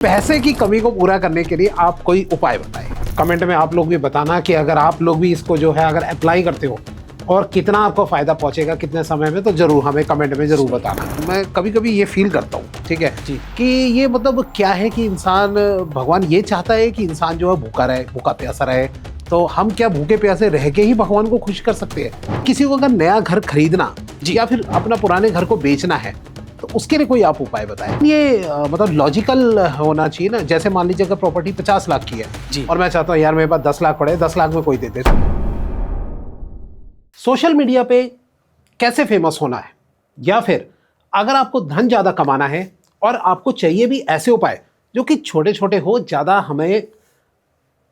पैसे की कमी को पूरा करने के लिए आप कोई उपाय बताएं। कमेंट में आप लोग भी बताना कि अगर आप लोग भी इसको जो है अगर अप्लाई करते हो और कितना आपको फायदा पहुंचेगा कितने समय में, तो जरूर हमें कमेंट में जरूर बताना। मैं कभी कभी ये फील करता हूँ, ठीक है जी, कि ये मतलब क्या है कि इंसान, भगवान ये चाहता है कि इंसान जो है भूखा रहे, भूखा प्यासा रहे, तो हम क्या भूखे प्यासे रह के ही भगवान को खुश कर सकते हैं? किसी को अगर नया घर खरीदना या फिर अपना पुराने घर को बेचना है तो उसके लिए कोई आप उपाय बताएं। ये मतलब लॉजिकल होना चाहिए ना। जैसे मान लीजिए अगर प्रॉपर्टी 50 लाख की है जी, और मैं चाहता हूँ यार मेरे पास 10 लाख पड़े, 10 लाख में कोई दे दे। सोशल मीडिया पे कैसे फेमस होना है, या फिर अगर आपको धन ज्यादा कमाना है और आपको चाहिए भी ऐसे उपाय जो कि छोटे छोटे हो, ज्यादा हमें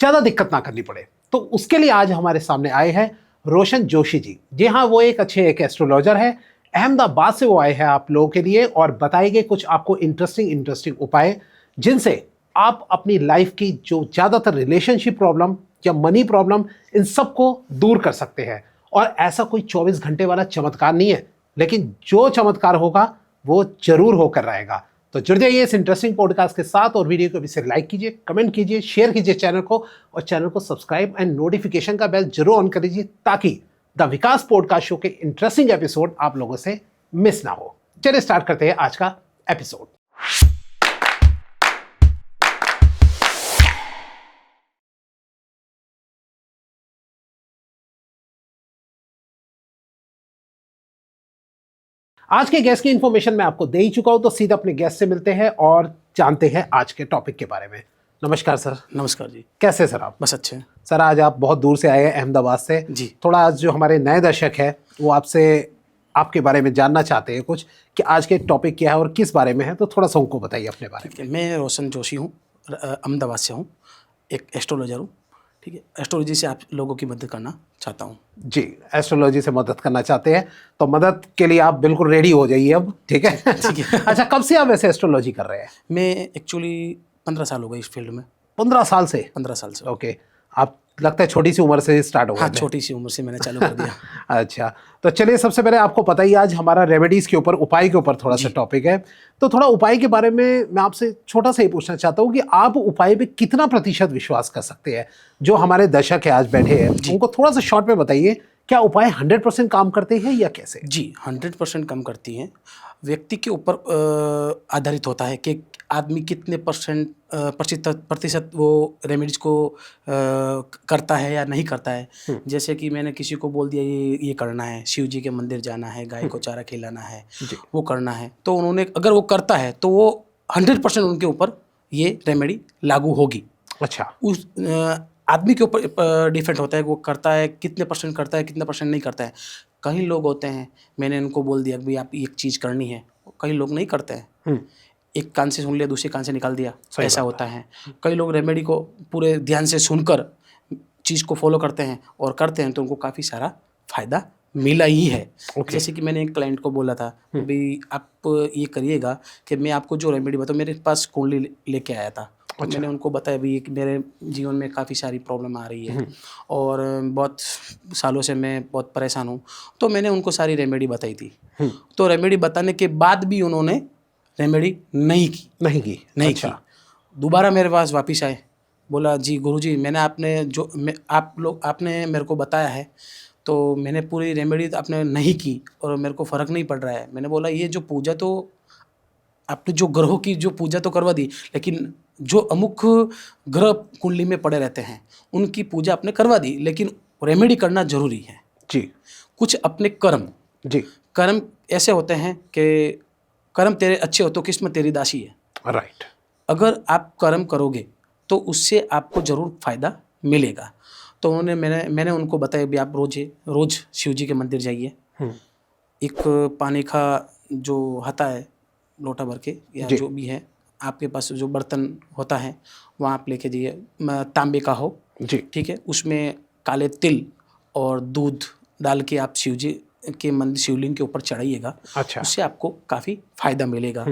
ज्यादा दिक्कत ना करनी पड़े, तो उसके लिए आज हमारे सामने आए हैं रोशन जोशी जी। जी हाँ, वो एक एस्ट्रोलॉजर है, अहमदाबाद से वो आए हैं आप लोगों के लिए और बताएंगे कुछ आपको इंटरेस्टिंग उपाय जिनसे आप अपनी लाइफ की जो ज़्यादातर रिलेशनशिप प्रॉब्लम या मनी प्रॉब्लम, इन सब को दूर कर सकते हैं। और ऐसा कोई 24 घंटे वाला चमत्कार नहीं है, लेकिन जो चमत्कार होगा वो जरूर होकर रहेगा। तो जुड़ जाइए इस इंटरेस्टिंग पॉडकास्ट के साथ और वीडियो को भी से लाइक कीजिए, कमेंट कीजिए, शेयर कीजिए चैनल को, और चैनल को सब्सक्राइब एंड नोटिफिकेशन का बेल जरूर ऑन कर लीजिए ताकि द विकास पॉडकास्ट शो के इंटरेस्टिंग एपिसोड आप लोगों से मिस ना हो। चलिए स्टार्ट करते हैं आज का एपिसोड। आज के गेस्ट की इंफॉर्मेशन मैं आपको दे ही चुका हूं, तो सीधा अपने गेस्ट से मिलते हैं और जानते हैं आज के टॉपिक के बारे में। नमस्कार सर। नमस्कार जी। कैसे सर आप? बस अच्छे हैं सर। आज आप बहुत दूर से आए हैं, अहमदाबाद से जी। थोड़ा आज जो हमारे नए दर्शक है वो आपसे आपके बारे में जानना चाहते हैं कुछ, कि आज के टॉपिक क्या है और किस बारे में है, तो थोड़ा सा उनको बताइए अपने बारे में। मैं रोशन जोशी हूँ, अहमदाबाद से हूँ, एक एस्ट्रोलॉजर हूँ। ठीक है, एस्ट्रोलॉजी से आप लोगों की मदद करना चाहता हूँ जी। एस्ट्रोलॉजी से मदद करना चाहते हैं तो मदद के लिए आप बिल्कुल रेडी हो जाइए अब, ठीक है? ठीक है। अच्छा, कब से आप वैसे एस्ट्रोलॉजी कर रहे हैं? मैं एक्चुअली 15 साल हो गए इस फील्ड में। 15 साल से? 15 साल से। ओके। आप लगता है छोटी सी उम्र से स्टार्ट हो गया? हाँ, छोटी सी उम्र से मैंने चालू कर दिया। अच्छा, तो चलिए सबसे पहले आपको पता ही आज हमारा रेमेडीज के ऊपर, उपाय के ऊपर थोड़ा सा टॉपिक है, तो थोड़ा उपाय के बारे में मैं आपसे छोटा सा ही पूछना चाहता हूँ कि आप उपाय पे कितना प्रतिशत विश्वास कर सकते हैं? जो हमारे दर्शक है आज बैठे हैं उनको थोड़ा सा शॉर्ट में बताइए, क्या उपाय 100% काम करते हैं या कैसे? जी, 100% काम करती हैं। व्यक्ति के ऊपर आधारित होता है कि आदमी कितने प्रतिशत वो रेमेडीज को करता है या नहीं करता है। जैसे कि मैंने किसी को बोल दिया ये करना है, शिव जी के मंदिर जाना है, गाय को चारा खिलाना है, वो करना है, तो उन्होंने अगर वो करता है तो वो 100% उनके ऊपर ये रेमेडी लागू होगी। अच्छा। उस आदमी के ऊपर डिफरेंट होता है, वो करता है कितने परसेंट करता है, कितना परसेंट नहीं करता है। कई लोग होते हैं, मैंने उनको बोल दिया कि भाई आप एक चीज़ करनी है, कई लोग नहीं करते हैं, एक कान से सुन लिया दूसरे कान से निकाल दिया, ऐसा होता है। कई लोग रेमेडी को पूरे ध्यान से सुनकर चीज़ को फॉलो करते हैं और करते हैं तो उनको काफ़ी सारा फायदा मिला ही है। जैसे कि मैंने एक क्लाइंट को बोला था भाई आप ये करिएगा कि मैं आपको जो रेमेडी बताऊँ, मेरे पास कुंडली लेके आया था। तो मैंने उनको बताया भी कि मेरे जीवन में काफ़ी सारी प्रॉब्लम आ रही है और बहुत सालों से मैं बहुत परेशान हूँ, तो मैंने उनको सारी रेमेडी बताई थी। तो रेमेडी बताने के बाद भी उन्होंने रेमेडी नहीं की। दोबारा मेरे पास वापस आए, बोला जी गुरुजी, मैंने आपने मेरे को बताया है, तो मैंने पूरी रेमेडी आपने नहीं की और मेरे को फ़र्क नहीं पड़ रहा है। मैंने बोला ये जो पूजा, तो आपने जो ग्रहों की जो पूजा तो करवा दी, लेकिन जो अमुक ग्रह कुंडली में पड़े रहते हैं उनकी पूजा आपने करवा दी, लेकिन रेमेडी करना जरूरी है जी। कुछ अपने कर्म ऐसे होते हैं कि कर्म तेरे अच्छे हो तो किस्मत तेरी दासी है। राइट। अगर आप कर्म करोगे तो उससे आपको ज़रूर फायदा मिलेगा। तो मैंने उनको बताया भी आप रोज शिव जी के मंदिर जाइए, एक पानी का जो आता है लोटा भर के या जो भी है आपके पास जो बर्तन होता है वहाँ आप लेके जाइए, तांबे का हो जी, ठीक है, उसमें काले तिल और दूध डाल के आप शिव जी के मंदिर शिवलिंग के ऊपर चढ़ाइएगा। अच्छा। उससे आपको काफ़ी फायदा मिलेगा।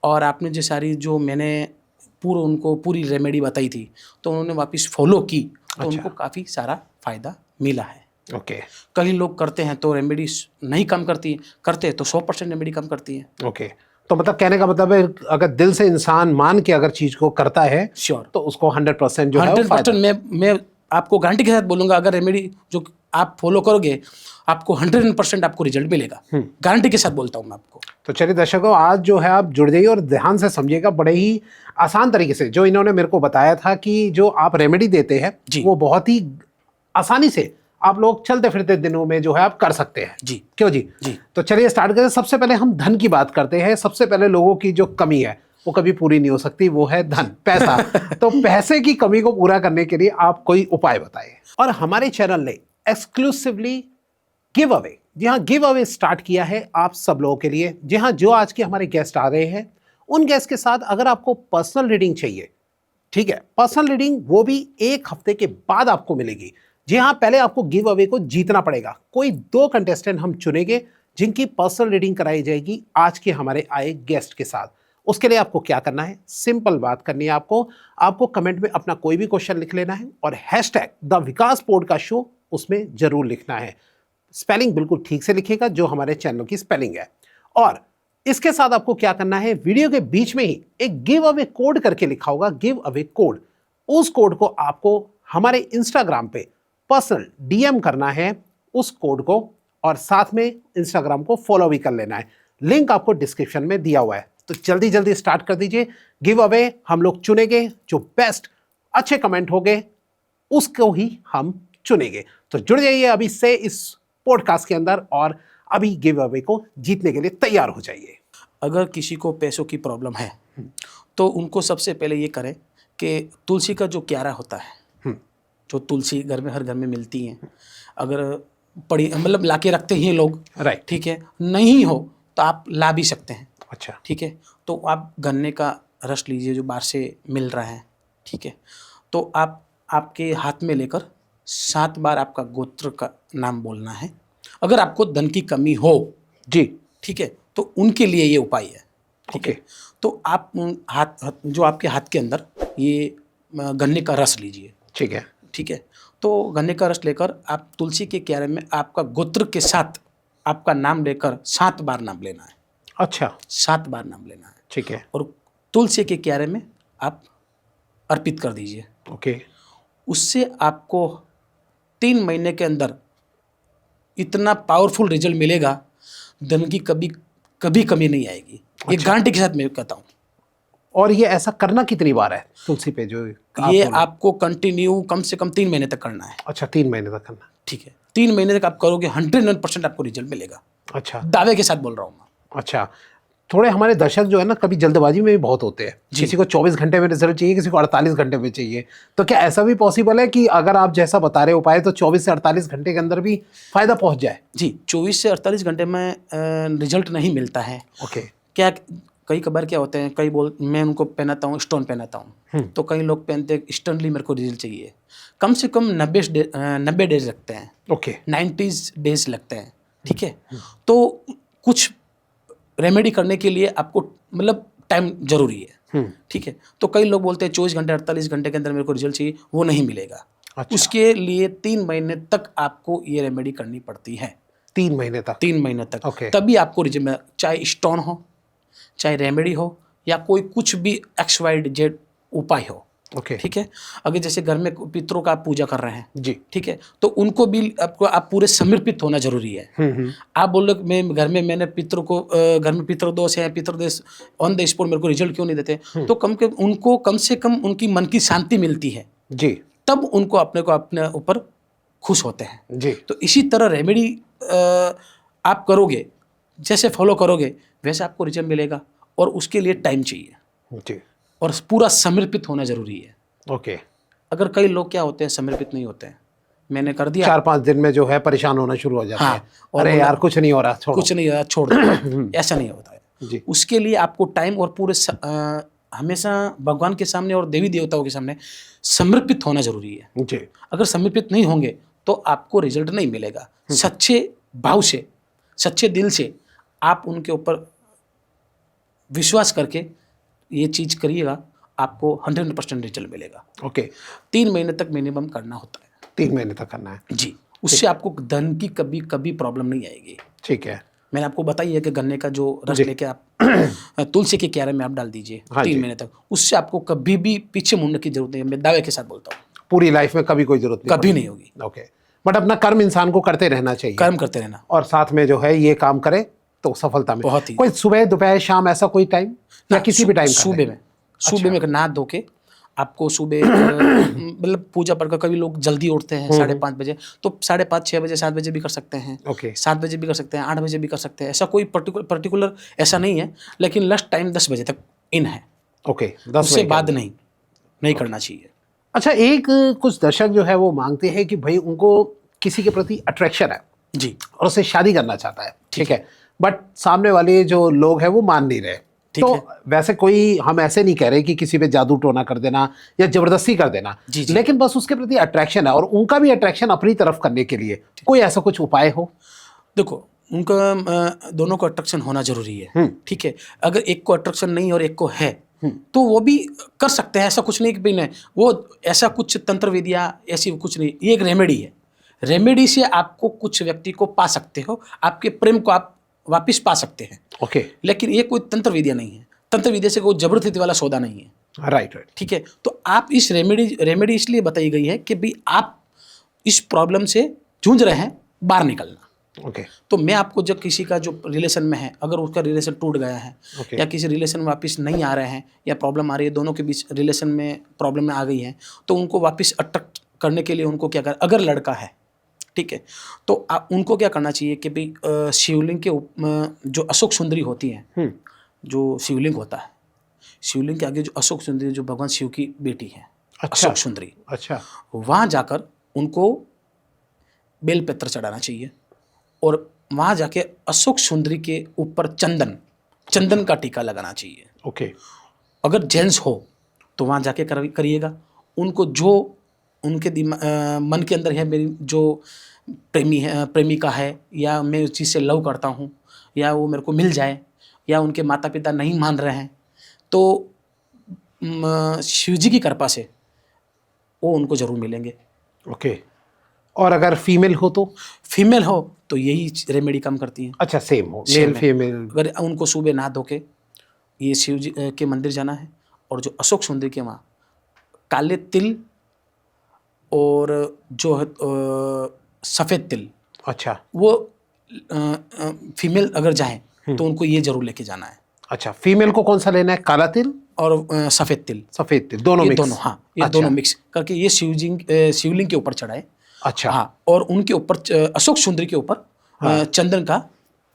और आपने जो सारी जो मैंने उनको पूरी रेमेडी बताई थी तो उन्होंने वापस फॉलो की, तो उनको काफ़ी सारा फायदा मिला है। ओके। कई लोग करते हैं तो रेमेडी नहीं काम करती है, करते हैं तो 100% रेमेडी काम करती है। ओके। तो मतलब कहने का मतलब है, अगर दिल से इंसान मान के अगर चीज को करता है श्योर तो उसको 100% जो है वो 100% मैं आपको गारंटी के साथ बोलूंगा, अगर रेमेडी जो आप फॉलो करोगे आपको 100% आपको रिजल्ट मिलेगा, गारंटी के साथ बोलता हूँ मैं आपको। तो चलिए दर्शकों, आज जो है आप जुड़ जाइए और ध्यान से समझिएगा, बड़े ही आसान तरीके से जो इन्होंने मेरे को बताया था कि जो आप रेमेडी देते हैं जी। वो बहुत ही आसानी से आप लोग चलते फिरते दिनों में जो है आप कर सकते हैं। जी क्यों जी? जी तो चलिए स्टार्ट करें। सबसे पहले हम धन की बात करते हैं। सबसे पहले लोगों की जो कमी है वो कभी पूरी नहीं हो सकती, वो है धन, पैसा। तो पैसे की कमी को पूरा करने के लिए आप कोई उपाय बताइए। और हमारे चैनल ने एक्सक्लूसिवली गिव अवे, जी हाँ, गिव अवे स्टार्ट किया है आप सब लोगों के लिए। जी हाँ, जो आज के हमारे गेस्ट आ रहे हैं उन गेस्ट के साथ अगर आपको पर्सनल रीडिंग चाहिए, ठीक है, पर्सनल रीडिंग वो भी 1 हफ्ते के बाद आपको मिलेगी। जी हाँ, पहले आपको गिव अवे को जीतना पड़ेगा। कोई 2 कंटेस्टेंट हम चुनेंगे जिनकी पर्सनल रीडिंग कराई जाएगी आज के हमारे आए गेस्ट के साथ। उसके लिए आपको क्या करना है, सिंपल बात करनी है आपको कमेंट में अपना कोई भी क्वेश्चन लिख लेना है और hashtag the Vikas podcast show उसमें जरूर लिखना है। स्पेलिंग बिल्कुल ठीक से लिखेगा जो हमारे चैनल की स्पेलिंग है। और इसके साथ आपको क्या करना है, वीडियो के बीच में ही एक गिव अवे कोड करके लिखा होगा, गिव अवे कोड। उस कोड को आपको हमारे इंस्टाग्राम पे पर्सनल डीएम करना है उस कोड को, और साथ में इंस्टाग्राम को फॉलो भी कर लेना है। लिंक आपको डिस्क्रिप्शन में दिया हुआ है। तो जल्दी जल्दी स्टार्ट कर दीजिए। गिव अवे हम लोग चुनेंगे, जो बेस्ट अच्छे कमेंट होंगे उसको ही हम चुनेंगे। तो जुड़ जाइए अभी से इस पॉडकास्ट के अंदर और अभी गिव अवे को जीतने के लिए तैयार हो जाइए। अगर किसी को पैसों की प्रॉब्लम है तो उनको सबसे पहले ये करें कि तुलसी का जो क्यारा होता है, जो तुलसी घर में हर घर में मिलती हैं, अगर पड़ी मतलब ला के रखते ही लोग, राइट, ठीक है, नहीं हो तो आप ला भी सकते हैं। अच्छा, ठीक है, तो आप गन्ने का रस लीजिए जो बाहर से मिल रहा है, ठीक है, तो आप आपके हाथ में लेकर 7 बार आपका गोत्र का नाम बोलना है। अगर आपको धन की कमी हो जी, ठीक है, तो उनके लिए ये उपाय है। ठीक है, ओके, तो आप जो आपके हाथ के अंदर ये गन्ने का रस लीजिए, ठीक है, ठीक है, तो गन्ने का रस लेकर आप तुलसी के क्यारे में आपका गोत्र के साथ आपका नाम लेकर 7 बार नाम लेना है। अच्छा, 7 बार नाम लेना है, ठीक है, और तुलसी के क्यारे में आप अर्पित कर दीजिए। ओके, उससे आपको 3 महीने के अंदर इतना पावरफुल रिजल्ट मिलेगा, धन की कभी कमी नहीं आएगी। ये गारंटी के साथ मैं कहता हूँ। और ये ऐसा करना कितनी बार है तुलसी पे जो ये आपको कंटिन्यू कम से कम 3 महीने तक करना है। अच्छा, 3 महीने तक करना, ठीक है, 3 महीने तक आप करोगे 100% आपको रिजल्ट मिलेगा। अच्छा, दावे के साथ बोल रहा हूँ मैं। अच्छा। थोड़े हमारे दर्शक जो है ना कभी जल्दबाजी में भी बहुत होते हैं, किसी को 24 घंटे में रिजल्ट चाहिए, किसी को 48 घंटे में चाहिए। तो क्या ऐसा भी पॉसिबल है कि अगर आप जैसा बता रहे उपाय तो 24 से 48 घंटे के अंदर भी फायदा पहुंच जाए? जी, 24 से 48 घंटे में रिजल्ट नहीं मिलता है। ओके, क्या कई कबार क्या होते हैं, मैं उनको पहनाता हूँ, स्टोन पहनाता हूँ, तो कई लोग पहनते हैं इंस्टेंटली मेरे को रिजल्ट चाहिए। कम से कम 90 डेज लगते हैं, ओके, 90 डेज लगते हैं। ठीक है, तो कुछ रेमेडी करने के लिए आपको मतलब टाइम जरूरी है। ठीक है, तो कई लोग बोलते हैं 24 घंटे 48 घंटे के अंदर मेरे को रिजल्ट चाहिए, वो नहीं मिलेगा। अच्छा, उसके लिए 3 महीने तक आपको ये रेमेडी करनी पड़ती है। 3 महीने तक? 3 महीने तक, ओके, तभी आपको रिजल्ट, चाहे स्टोन हो, चाहे रेमेडी हो, या कोई कुछ भी XYZ उपाय हो। ओके, ठीक है, अगर जैसे घर में पितरों का आप पूजा कर रहे हैं जी, ठीक है, तो उनको भी आप पूरे समर्पित होना जरूरी है। आप बोल रहे मैं घर में मैंने पितरों को घर में पितृदोष है, पितृदोष ऑन द स्पॉट मेरे को रिजल्ट क्यों नहीं देते, तो उनको कम से कम उनकी मन की शांति मिलती है, जी, तब उनको अपने ऊपर खुश होते हैं। जी, तो इसी तरह रेमेडी आप करोगे, जैसे फॉलो करोगे वैसे आपको रिजल्ट मिलेगा, और उसके लिए टाइम चाहिए जी, और पूरा समर्पित होना जरूरी है। ओके। अगर कई लोग क्या होते हैं, समर्पित नहीं होते हैं, मैंने कर दिया, 4-5 दिन में जो है परेशान होना शुरू हो जाता है। और अरे यार कुछ नहीं हो रहा, छोड़ो, कुछ नहीं हो रहा, छोड़ दो, ऐसा नहीं होता है। जी, उसके लिए आपको टाइम और पूरे हमेशा भगवान के सामने और देवी देवताओं के सामने समर्पित होना जरूरी है। जी, अगर समर्पित नहीं होंगे तो आपको रिजल्ट नहीं मिलेगा। सच्चे भाव से, सच्चे दिल से आप उनके ऊपर विश्वास करके ये चीज़ करिएगा, आपको 100% रिजल्ट मिलेगा। ओके, 3 महीने तक मिनिमम करना होता है। 3 महीने तक करना है, जी, उससे आपको धन की कभी प्रॉब्लम नहीं आएगी। ठीक है। मैंने आपको बताई है कि गन्ने का जो रस लेके आप तुलसी के क्यारे में आप डाल दीजिए हाँ 3 जी। महीने तक, उससे आपको कभी भी पीछे मुड़ने की जरूरत नहीं है, मैं दावे के साथ बोलता हूँ, पूरी लाइफ में कभी कोई जरूरत नहीं कभी नहीं होगी। ओके, बट अपना कर्म इंसान को करते रहना चाहिए, कर्म करते रहना। और साथ में जो है ये काम करे तो सफलता में बहुत ही। कोई सुबह दोपहर शाम ऐसा कोई टाइम या किसी भी टाइम सुबह में नहा धो के आपको सुबह मतलब पूजा पढ़कर, कभी लोग जल्दी उठते हैं 5:30 बजे, तो 5:30 6 बजे 7 बजे भी कर सकते हैं, ओके 7 बजे भी कर सकते हैं, 8 बजे भी कर सकते हैं, ऐसा कोई पर्टिकुलर ऐसा नहीं है, लेकिन लास्ट टाइम 10 बजे तक इन है, ओके 10 उससे बजे बाद नहीं करना चाहिए। अच्छा, एक कुछ दर्शक जो है वो मांगते हैं कि भाई उनको किसी के प्रति अट्रैक्शन है जी, और उससे शादी करना चाहता है, ठीक है, बट सामने वाले जो लोग हैं वो मान नहीं रहे, तो वैसे कोई हम ऐसे नहीं कह रहे कि किसी पे जादू टोना कर देना या जबरदस्ती कर देना, जी। लेकिन बस उसके प्रति अट्रैक्शन है और उनका भी अट्रैक्शन अपनी तरफ करने के लिए कोई ऐसा कुछ उपाय हो? देखो, उनका दोनों को अट्रैक्शन होना जरूरी है, ठीक है। अगर एक को अट्रैक्शन नहीं और एक को है तो वो भी कर सकते हैं, ऐसा कुछ नहीं कि भाई नहीं, वो ऐसा कुछ तंत्र विद्या ऐसी कुछ नहीं, ये एक रेमेडी है। रेमेडी से आपको कुछ व्यक्ति को पा सकते हो, आपके प्रेम को आप वापिस पा सकते हैं, ओके, लेकिन ये कोई तंत्र विद्या नहीं है, तंत्र विद्या से कोई जबरदस्ती वाला सौदा नहीं है, राइट, ठीक है। तो आप इस रेमेडी इसलिए बताई गई है कि भाई आप इस प्रॉब्लम से जूझ रहे हैं, बाहर निकलना। ओके, तो मैं आपको, जब किसी का जो रिलेशन में है, अगर उसका रिलेशन टूट गया है Okay. या किसी रिलेशन में वापस नहीं आ रहे हैं या प्रॉब्लम आ रही है, दोनों के बीच रिलेशन में प्रॉब्लम में आ गई है, तो उनको वापस अट्रैक्ट करने के लिए उनको क्या कर, अगर लड़का है, ठीक है, तो उनको क्या करना चाहिए कि भाई शिवलिंग के जो अशोक सुंदरी होती है, जो शिवलिंग होता है, शिवलिंग के आगे जो अशोक सुंदरी, जो भगवान शिव की बेटी है, अशोक सुंदरी, अच्छा, वहाँ जाकर उनको बेलपत्र चढ़ाना चाहिए और वहाँ जाके अशोक सुंदरी के ऊपर चंदन का टीका लगाना चाहिए। ओके, अगर जेंट्स हो तो वहाँ जाके करिएगा। उनको जो उनके मन के अंदर है, मेरी जो प्रेमिका है, या मैं उस चीज़ से लव करता हूँ, या वो मेरे को मिल जाए, या उनके माता पिता नहीं मान रहे हैं, तो शिव जी की कृपा से वो उनको जरूर मिलेंगे। ओके, और अगर फीमेल हो तो? फीमेल हो तो यही रेमेडी काम करती है। अच्छा, सेम हो, मेल फीमेल। अगर उनको सुबह नहा धो के ये शिव जी के मंदिर जाना है, और जो अशोक सुंदरी के वहाँ काले तिल और जो है सफ़ेद तिल, अच्छा, वो फीमेल अगर जाए तो उनको ये जरूर लेके जाना है। अच्छा, फीमेल को कौन सा लेना है? काला तिल और सफ़ेद तिल, सफ़ेद तिल, दोनों ये मिक्स? दोनों, हाँ, ये दोनों मिक्स करके ये शिवलिंग के ऊपर चढ़ाए। अच्छा, हाँ, और उनके ऊपर अशोक सुंदरी के ऊपर चंदन का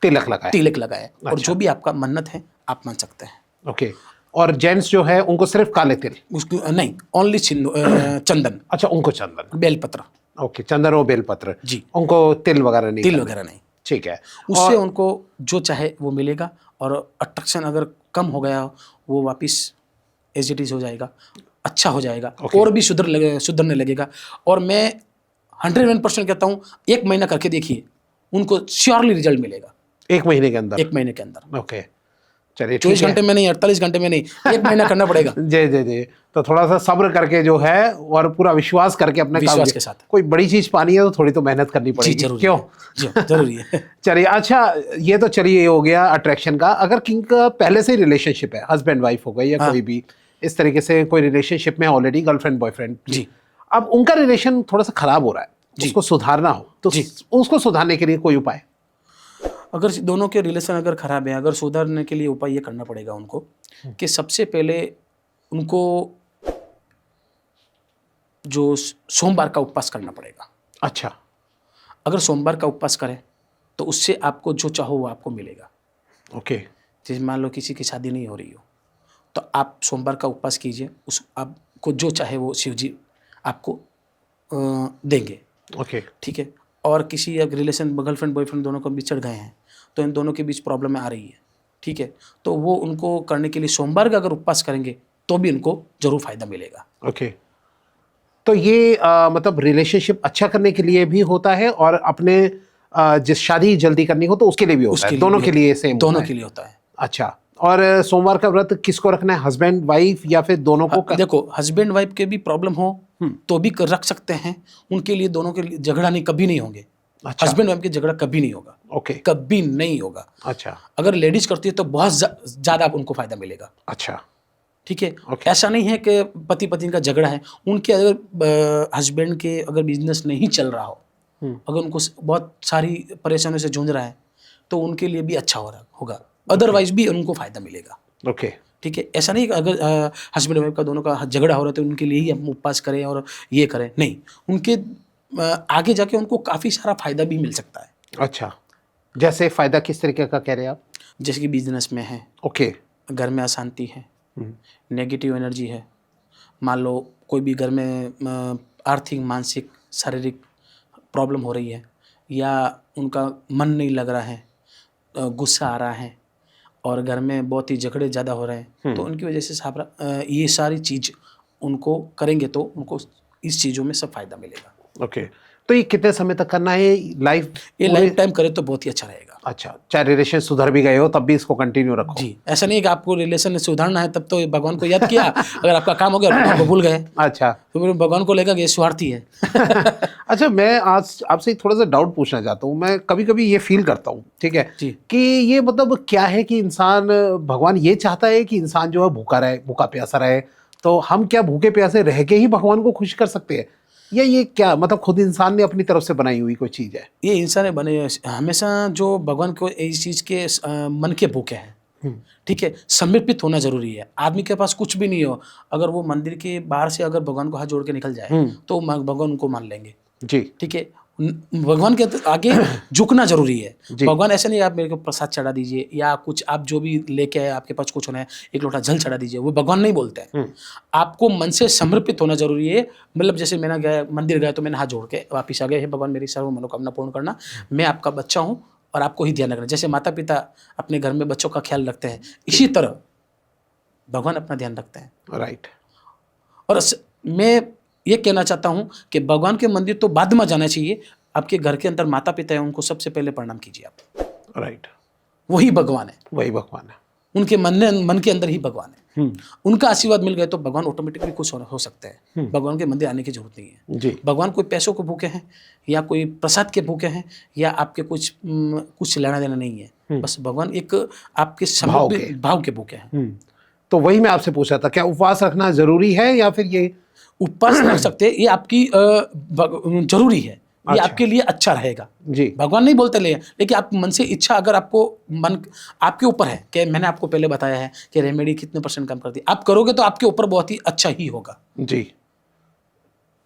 तिलक लगाए, और जो भी आपका मन्नत है आप मान सकते हैं। ओके, और जेंट्स जो है उनको सिर्फ काले तिल? उसको नहीं, ओनली चंदन। अच्छा, उनको चंदन, बेलपत्र। ओके, चंदन और बेलपत्र जी, उनको तिल वगैरह नहीं? तिल वगैरह नहीं, ठीक है। उससे उनको जो चाहे वो मिलेगा, और अट्रैक्शन अगर कम हो गया वो वापस एज इट इज हो जाएगा, अच्छा हो जाएगा, और भी सुधरने लगेगा। और मैं 101% कहता हूँ, 1 महीना करके देखिए, उनको श्योरली रिजल्ट मिलेगा। 1 महीने के अंदर? 1 महीने के अंदर। ओके, चलिए, 24 घंटे में नहीं, 48 घंटे में नहीं, 1 महीना करना पड़ेगा। जी जी जी, तो थोड़ा सा सब्र करके जो है, और पूरा विश्वास करके अपने विश्वास के साथ कोई बड़ी चीज पानी है तो थोड़ी तो मेहनत करनी पड़ेगी। जरूरी क्यों? जरूरी है। चलिए, अच्छा, ये तो चलिए हो गया अट्रैक्शन का। अगर किंग का पहले से ही रिलेशनशिप है, हस्बैंड वाइफ हो गई या कोई भी इस तरीके से कोई रिलेशनशिप में ऑलरेडी, गर्लफ्रेंड बॉयफ्रेंड जी, अब उनका रिलेशन थोड़ा सा खराब हो रहा है, उसको सुधारना हो तो उसको सुधारने के लिए कोई उपाय? अगर दोनों के रिलेशन अगर खराब है, अगर सुधारने के लिए उपाय ये करना पड़ेगा उनको कि सबसे पहले उनको जो सोमवार का उपवास करना पड़ेगा। अच्छा, अगर सोमवार का उपवास करें तो उससे आपको जो चाहो वो आपको मिलेगा। ओके, जैसे मान लो किसी की शादी नहीं हो रही हो, तो आप सोमवार का उपवास कीजिए, उस आपको जो चाहे वो शिव जी आपको देंगे। ओके, ठीक है। और किसी अगर रिलेशन, गर्लफ्रेंड बॉयफ्रेंड दोनों को बिछड़ गए हैं, तो इन दोनों के बीच प्रॉब्लम आ रही है, ठीक है, तो वो उनको करने के लिए सोमवार का अगर उपवास करेंगे तो भी उनको जरूर फायदा मिलेगा। ओके, तो ये मतलब रिलेशनशिप अच्छा करने के लिए भी होता है, और अपने जिस शादी जल्दी करनी हो तो उसके लिए भी होता है? दोनों के लिए सेम? दोनों के लिए होता है। अच्छा, और सोमवार का व्रत किसको रखना है, हस्बैंड वाइफ या फिर दोनों को? देखो, हस्बैंड वाइफ के भी प्रॉब्लम हो तो भी रख सकते हैं, उनके लिए दोनों के लिए झगड़ा नहीं, कभी नहीं होंगे। अच्छा, हस्बैंड वाइफ के झगड़ा कभी नहीं होगा। ओके। कभी नहीं होगा। अच्छा अगर लेडीज करती है तो बहुत ज्यादा उनको फायदा मिलेगा। अच्छा। ठीक है। ओके। ऐसा नहीं है कि पति पत्नी का झगड़ा है, उनके अगर हस्बैंड के अगर बिजनेस नहीं चल रहा हो, अगर उनको बहुत सारी परेशानियों से जूझ रहा है, तो उनके लिए भी अच्छा हो रहा होगा, अदरवाइज भी उनको फायदा मिलेगा। ओके। ठीक है। ऐसा नहीं कि अगर हस्बैंड वाइफ का दोनों का झगड़ा हो रहा है तो उनके लिए ही हम उपवास करें और ये करें, नहीं, उनके आगे जाके उनको काफ़ी सारा फायदा भी मिल सकता है। अच्छा, जैसे फायदा किस तरीके का कह रहे हैं आप? जैसे कि बिजनेस में है, ओके। घर में अशांति है, नेगेटिव एनर्जी है, मान लो कोई भी घर में आर्थिक, मानसिक, शारीरिक प्रॉब्लम हो रही है, या उनका मन नहीं लग रहा है, गुस्सा आ रहा है, और घर में बहुत ही झगड़े ज़्यादा हो रहे हैं, तो उनकी वजह से ये सारी चीज़ उनको करेंगे तो उनको इस चीज़ों में सब फायदा मिलेगा। ओके। तो ये कितने समय तक करना है? लाइफ ये लाइफ टाइम करे तो बहुत ही अच्छा रहेगा। अच्छा, चाहे रिलेशन सुधर भी गए हो तब भी इसको कंटिन्यू रखो। जी, ऐसा नहीं है कि आपको रिलेशन सुधारना है तब तो भगवान को याद किया, अगर आपका काम हो गया भगवान को भूल गए, अच्छा। तो फिर भगवान को लेकर ये स्वार्थी है। अच्छा, मैं आज आपसे थोड़ा सा डाउट पूछना चाहता हूँ। मैं कभी कभी ये फील करता हूँ, ठीक है, जी। कि ये मतलब क्या है कि इंसान, भगवान ये चाहता है कि इंसान जो है भूखा रहे, भूखा प्यासा रहे, तो हम क्या भूखे प्यासे रह के ही भगवान को खुश कर सकते हैं, या ये क्या मतलब खुद इंसान ने अपनी तरफ से बनाई हुई कोई चीज़ है? ये इंसान है बने हमेशा जो भगवान को इस चीज़ के मन के भूखे हैं। ठीक है, समर्पित होना जरूरी है। आदमी के पास कुछ भी नहीं हो, अगर वो मंदिर के बाहर से अगर भगवान को हाथ जोड़ के निकल जाए तो भगवान उनको मान लेंगे। जी। ठीक है, भगवान के आगे झुकना जरूरी है। जी। भगवान ऐसे नहीं आप मेरे को प्रसाद चढ़ा दीजिए, या कुछ आप जो भी लेके आए आपके पास कुछ होना है, एक लोटा जल चढ़ा दीजिए, वो भगवान नहीं बोलते हैं। आपको मन से समर्पित होना जरूरी है। मतलब जैसे मैंने गया मंदिर गया तो मैंने हाथ जोड़ के वापिस आ गए, हे भगवान मेरी सर्व मनोकामना पूर्ण करना, मैं आपका बच्चा हूँ और आपको ही ध्यान रखना। जैसे माता पिता अपने घर में बच्चों का ख्याल रखते हैं, इसी तरह भगवान अपना ध्यान रखते हैं। राइट। और मैं ये कहना चाहता हूँ कि भगवान के मंदिर तो बाद में जाना चाहिए, आपके घर के अंदर माता पिता है उनको सबसे पहले प्रणाम कीजिए आप। राइट। वही भगवान है, वही भगवान है, उनके मन के अंदर ही भगवान है। उनका आशीर्वाद मिल गए तो भगवान ऑटोमेटिकली खुश हो सकते हैं। भगवान के मंदिर आने की जरूरत नहीं है। जी। भगवान कोई पैसों के भूखे हैं, या कोई प्रसाद के भूखे हैं, या आपके कुछ लेना देना नहीं है। बस भगवान एक आपके भाव के भूखे हैं। तो वही मैं आपसे पूछ रहा था, क्या उपवास रखना जरूरी है, या फिर ये उपवास रख सकते हैं, ये आपकी जरूरी है, ये अच्छा। आपके लिए अच्छा रहेगा। जी। भगवान नहीं बोलते लेकिन आप मन से इच्छा, अगर आपको मन आपके ऊपर है, कि मैंने आपको पहले बताया है कि रेमेडी कितने % कम करती है, आप करोगे तो आपके ऊपर बहुत ही अच्छा ही होगा। जी,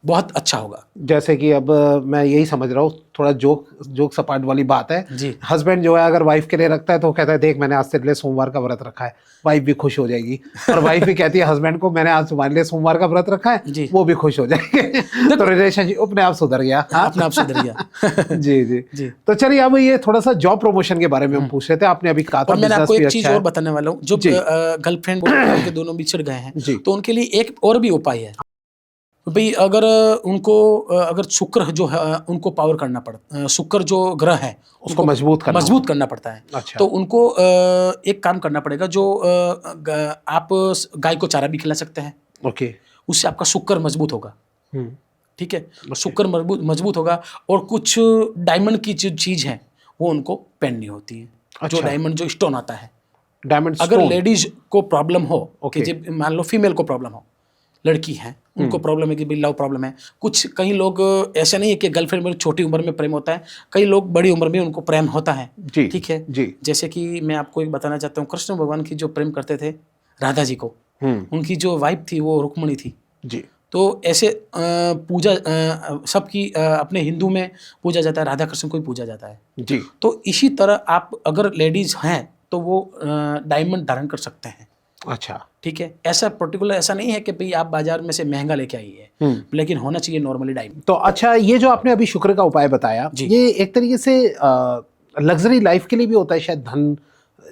बहुत अच्छा होगा। जैसे कि अब मैं यही समझ रहा हूँ, थोड़ा जोक सपाट वाली बात है। जी। हस्बैंड जो है अगर वाइफ के लिए रखता है तो वो कहता है देख मैंने आज तेरे लिए सोमवार का व्रत रखा है, वाइफ भी खुश हो जाएगी। और वाइफ भी कहती है हस्बैंड को मैंने आज तुम्हारे लिए सोमवार का व्रत रखा है, जी। वो भी खुश हो जाएंगे। तो रिलेशनशिप अपने आप सुधर गया। अपने आप सुधर गया। जी जी जी। तो चलिए अब ये थोड़ा सा जॉब प्रमोशन के बारे में हम पूछ रहे थे, आपने अभी कहा था और मैंने business आपको भी एक चीज अच्छा और है। बताने वाला हूँ, जो जी। गर्लफ्रेंड के दोनों बिछड़ गए हैं, जी। तो उनके लिए एक और भी उपाय है भाई। अगर उनको अगर शुक्र जो है उनको पावर करना पड़ता, शुक्र जो ग्रह है उसको मजबूत करना पड़ता है। अच्छा। तो उनको एक काम करना पड़ेगा, जो आप गाय को चारा भी खिला सकते हैं। ओके। उससे आपका शुक्र मजबूत होगा। ठीक है, शुक्र मजबूत होगा। और कुछ डायमंड की जो चीज़ है वो उनको पहननी होती है। अच्छा। जो डायमंड जो स्टोन आता है, डायमंड अगर स्टोन। लेडीज को प्रॉब्लम हो, कि Okay. जब मान लो फीमेल को प्रॉब्लम हो, लड़की है उनको प्रॉब्लम है कि भाई लव प्रॉब्लम है, कुछ कई लोग ऐसे नहीं है कि गर्लफ्रेंड में छोटी उम्र में प्रेम होता है, कई लोग बड़ी उम्र में उनको प्रेम होता है। जी। ठीक है जी। जैसे कि मैं आपको एक बताना चाहता हूँ, कृष्ण भगवान की जो प्रेम करते थे राधा जी को, उनकी जो वाइफ थी वो रुक्मणी थी। जी। तो ऐसे पूजा सबकी अपने हिंदू में पूजा जाता है, राधा कृष्ण को ही पूजा जाता है। जी। तो इसी तरह आप अगर लेडीज हैं तो वो डायमंड धारण कर सकते हैं। अच्छा। ठीक है, ऐसा पर्टिकुलर ऐसा नहीं है कि भाई आप बाजार में से महंगा लेके आइए, लेकिन होना चाहिए नॉर्मली डायमंड। तो अच्छा, ये जो आपने अभी शुक्र का उपाय बताया, ये एक तरीके से लग्जरी लाइफ के लिए भी होता है शायद, धन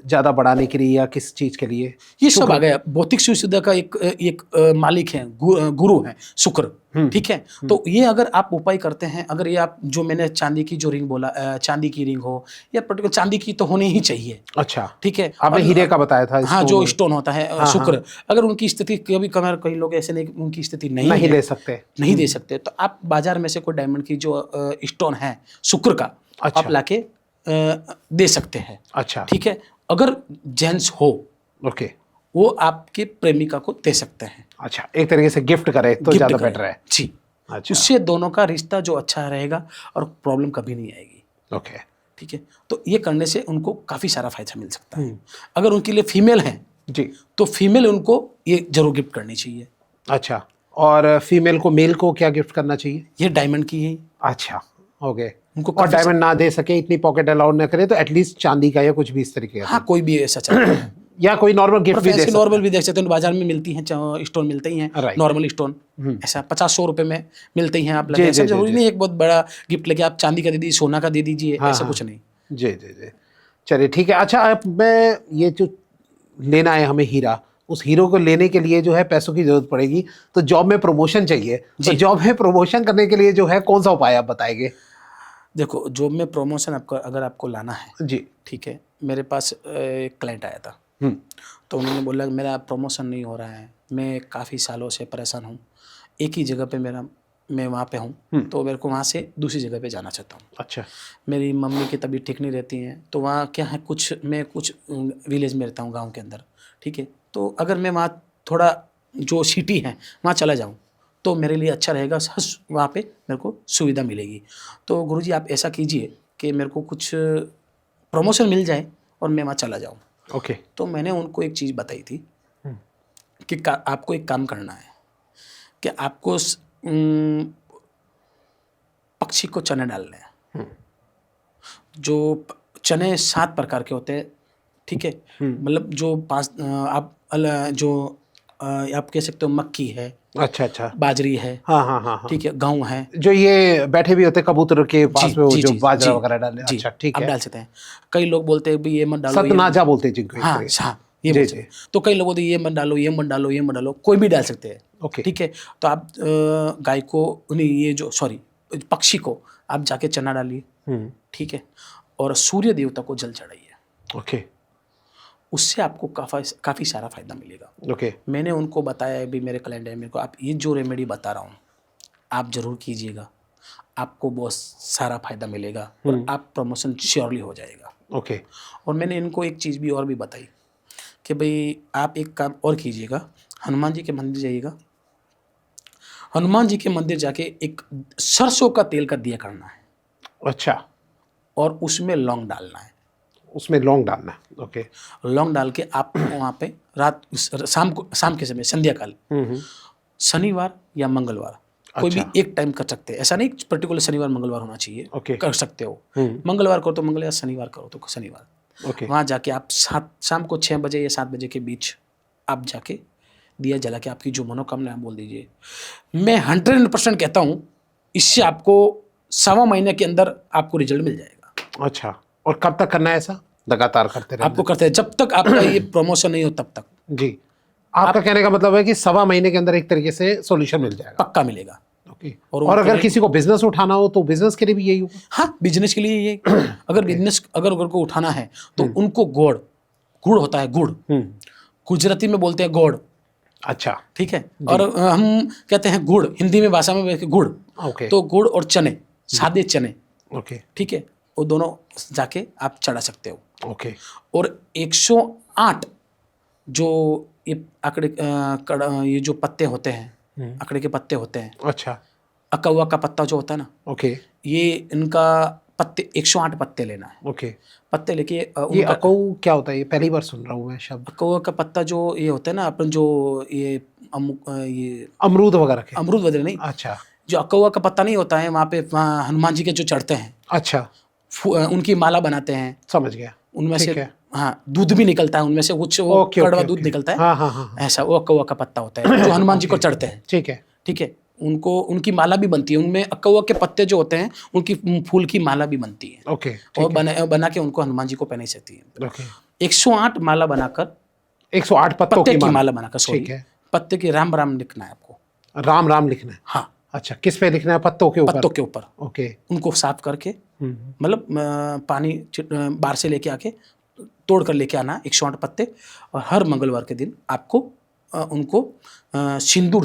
ज्यादा बढ़ाने के लिए या किस चीज के लिए? ये सब आ गया। भौतिक सुख सुविधा का एक मालिक है, गुरु है शुक्र। ठीक है, तो ये अगर आप उपाय करते हैं, अगर ये आप जो मैंने चांदी की जो रिंग बोला, चांदी की रिंग हो या पर्टिकुलर चांदी की तो होनी ही चाहिए। अच्छा। ठीक है, आपने हीरे का बताया था। हाँ, जो स्टोन होता है शुक्र, अगर उनकी स्थिति कभी कभार कई लोग ऐसे नहीं, उनकी स्थिति नहीं ले सकते, नहीं दे सकते, तो आप बाजार में से कोई डायमंड की जो स्टोन है शुक्र का, आप लाके दे सकते हैं। अच्छा, ठीक है, अगर जेंट्स हो ओके, वो आपके प्रेमिका को दे सकते हैं, अच्छा, एक तरीके से गिफ्ट करे तो गिफ्ट ज़्यादा करें। बेटर है। जी, अच्छा, उससे दोनों का रिश्ता जो अच्छा रहेगा और प्रॉब्लम कभी नहीं आएगी। ओके, ठीक है, तो ये करने से उनको काफ़ी सारा फायदा मिल सकता है। अगर उनके लिए फीमेल है जी, तो फीमेल उनको ये जरूर गिफ्ट करनी चाहिए। अच्छा, और फीमेल को मेल को क्या गिफ्ट करना चाहिए? ये डायमंड की है। अच्छा, ओके, उनको और काफी डायमंड ना दे सके, इतनी पॉकेट अलाउड ना करे तो एटलीस्ट चांदी का या कुछ भी इस तरीके का हाँ, कोई भी ऐसा चलता है। या कोई नॉर्मल और गिफ्ट भी दे फैंसी सकता नॉर्मल है। भी देख सकते हैं, बाजार में मिलती हैं, स्टोन मिलते ही हैं, Right. नॉर्मल स्टोन ऐसा 50-100 रुपए में मिलते ही हैं। आप लगे, जी, ऐसा जी, जी, जरूरी जी। नहीं एक बहुत बड़ा गिफ्ट लेके आप चांदी का दे दीजिए, सोना का दे दीजिए, हाँ, ऐसा हाँ, कुछ नहीं। जी, जी, जी, चलिए ठीक है। अच्छा, अब मैं ये जो लेना है हमें हीरा, उस हीरो को लेने के लिए जो है पैसों की जरूरत पड़ेगी, तो जॉब में प्रमोशन चाहिए, तो जी। जॉब में प्रमोशन करने के लिए जो है कौन सा उपाय आप बताएंगे? देखो, जॉब में प्रमोशन आपको अगर आपको लाना है, जी, ठीक है, मेरे पास एक क्लाइंट आया था, हम्म, तो उन्होंने बोला कि मेरा प्रमोशन नहीं हो रहा है, मैं काफ़ी सालों से परेशान हूँ, एक ही जगह पे मैं वहाँ पे हूँ, तो मेरे को वहाँ से दूसरी जगह पे जाना चाहता हूँ। अच्छा, मेरी मम्मी की तबीयत ठीक नहीं रहती है, तो वहाँ क्या है, मैं कुछ विलेज में रहता हूँ, गांव के अंदर। ठीक है, तो अगर मैं वहाँ थोड़ा जो सिटी है वहाँ चला जाऊँ तो मेरे लिए अच्छा रहेगा, वहाँ पे मेरे को सुविधा मिलेगी। तो गुरुजी आप ऐसा कीजिए कि मेरे को कुछ प्रमोशन मिल जाए और मैं वहाँ चला जाऊँ। ओके, तो मैंने उनको एक चीज़ बताई थी कि आपको एक काम करना है कि आपको पक्षी को चने डालने हैं। जो चने 7 प्रकार के होते हैं, ठीक है, मतलब जो आप कह सकते हो मक्की है, अच्छा, अच्छा, बाजरी है, हाँ, हाँ, हाँ, हाँ, ठीक है, गेहूँ है। जो ये बैठे भी होते कबूतर के जी पास में, वो जी जो जी बाजरा जी वगैरह डाले, जी, अच्छा ठीक आप है, डाल सकते हैं। कई लोग बोलते हैं भाई ये मत डालो, ये सतनाजा बोलते हैं जिनको एक हाँ तरीके से। हाँ, ये जी, बोल जी, सकते। तो कई लोग बोलते हैं ये मत डालो, ये मत डालो, ये मत डालो, कोई भी डाल सकते हैं। ओके, ठीक है, तो आप गाय को नहीं, ये जो सॉरी पक्षी को आप जाके चना डालिए, ठीक है, और सूर्य देवता को जल चढ़ाइए, ओके, उससे आपको काफ़ी सारा फायदा मिलेगा। ओके, मैंने उनको बताया भी, मेरे कैलेंडर मेरे को आप ये जो रेमेडी बता रहा हूँ आप ज़रूर कीजिएगा, आपको बहुत सारा फायदा मिलेगा और आप प्रमोशन श्योरली हो जाएगा। ओके, और मैंने इनको एक चीज़ भी और भी बताई कि भाई आप एक काम और कीजिएगा, हनुमान जी के मंदिर जाइएगा, हनुमान जी के मंदिर जाके एक सरसों का तेल का दिया करना है अच्छा, और उसमें लौंग डालना है। उसमें लौंग डालना है, ओके, लौंग डाल के आप वहाँ पे शाम के समय, संध्या काल, शनिवार या मंगलवार कोई भी अच्छा, एक टाइम कर सकते हैं। ऐसा नहीं पर्टिकुलर शनिवार मंगलवार होना चाहिए, ओके, कर सकते हो। मंगलवार करो तो मंगलवार, शनिवार करो तो शनिवार। ओके, वहाँ जाके आप शाम को 6 बजे या 7 बजे के बीच आप जाके दिया जला के आपकी जो मनोकामना है बोल दीजिए। मैं 100% कहता हूँ इससे आपको 1.25 महीने के अंदर आपको रिजल्ट मिल जाएगा। अच्छा, और कब तक करना है ऐसा? लगातार करते रहना आपको करते हैं जब तक आपका ये प्रमोशन नहीं हो तब तक। जी, आपका कहने का मतलब है कि 1.25 महीने के अंदर एक तरीके से सॉल्यूशन मिल जाएगा। पक्का मिलेगा। ओके, और और अगर क्लाइंट- किसी को बिजनेस उठाना हो तो बिजनेस के लिए भी यही होगा? हाँ, बिजनेस के लिए ये अगर बिजनेस अगर को उठाना है तो उनको गुड़ होता है, गुड़ गुजराती में बोलते हैं गोड़, अच्छा, ठीक है, और हम कहते हैं गुड़, हिंदी में भाषा में गुड़। ओके, तो गुड़ और चने, सादे चने, ओके, ठीक है, वो दोनों जाके आप चढ़ा सकते हो। ओके, और 108 जो ये ये जो पत्ते होते हैं, अकड़े के पत्ते होते हैं, अच्छा, अकवा का पत्ता जो होता है ना, ओके, ये इनका पत्ते 108 पत्ते लेना है। ओके, पत्ते लेके ये उनका अकऊ क्या होता है? ये पहली बार सुन रहा हूँ मैं शब्द। अकवा का पत्ता जो ये होता है ना, अपन जो ये ये अमरूद वगैरह के? अमरूद वगैरह नहीं, अच्छा, जो अकवा का पत्ता नहीं होता है, वहाँ पे हनुमान जी के जो चढ़ते हैं, अच्छा, उनकी माला बनाते हैं, समझ गया, उनमें से ठीक है, हाँ दूध भी निकलता है, उनमें से कुछ वो ओके, कड़वा ओके, दूध ओके, निकलता है, हाँ, हाँ, हाँ, हाँ, ऐसा वो अकवा का पत्ता होता है जो हनुमान जी को ओके, चढ़ते हैं, ठीक है, ठीक है। उनको उनकी माला भी बनती है, उनमें अकवा के पत्ते जो होते हैं उनकी फूल की माला भी बनती है, ओके, और ठीक है, बना के उनको हनुमान जी को पहनाई सकती है। ओके, 108 माला बनाकर, 108 पत्तों पत्ते की की माला, माला बनाकर, सॉरी, ठीक है, पत्ते की राम राम लिखना है आपको। राम राम लिखना है? हाँ, अच्छा, किस पे लिखना है? पत्तों के ऊपर? पत्तों के ऊपर। ओके, उनको साफ करके, मतलब पानी बाहर से लेके आके तोड़ कर लेके आना 108 पत्ते, और हर मंगलवार के दिन आपको उनको सिंदूर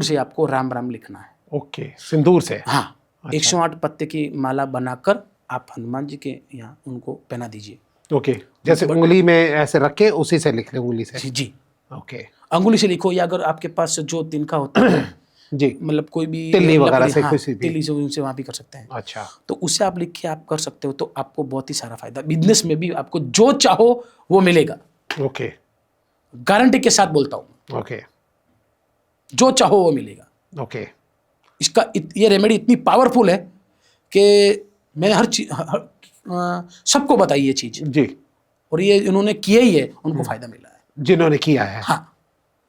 से आपको राम राम लिखना है। ओके, सिंदूर से? हाँ, 108 पत्ते की माला बनाकर आप हनुमान जी के यहाँ उनको पहना दीजिए। ओके, जैसे उंगली में ऐसे रख के उसी से लिख लें, उंगली से। जी जी, ओके अंगुली से लिखो, या अगर आपके पास जो तिनका होता है जी, मतलब कोई भी तिल्ली वगैरह लकड़ी, से हाँ, किसी भी। तिल्ली से उनसे वहाँ भी कर सकते हैं। अच्छा, तो उससे आप लिख के आप कर सकते हो, तो आपको बहुत ही सारा फायदा, बिजनेस में भी आपको जो चाहो वो मिलेगा, ओके गारंटी के साथ बोलता हूँ, ओके जो चाहो वो मिलेगा। ओके ये रेमेडी इतनी पावरफुल है कि मैं हर चीज सबको बताई ये चीज, जी, और ये इन्होंने किया ही है, उनको फायदा मिला है। जिन्होंने किया है। हाँ,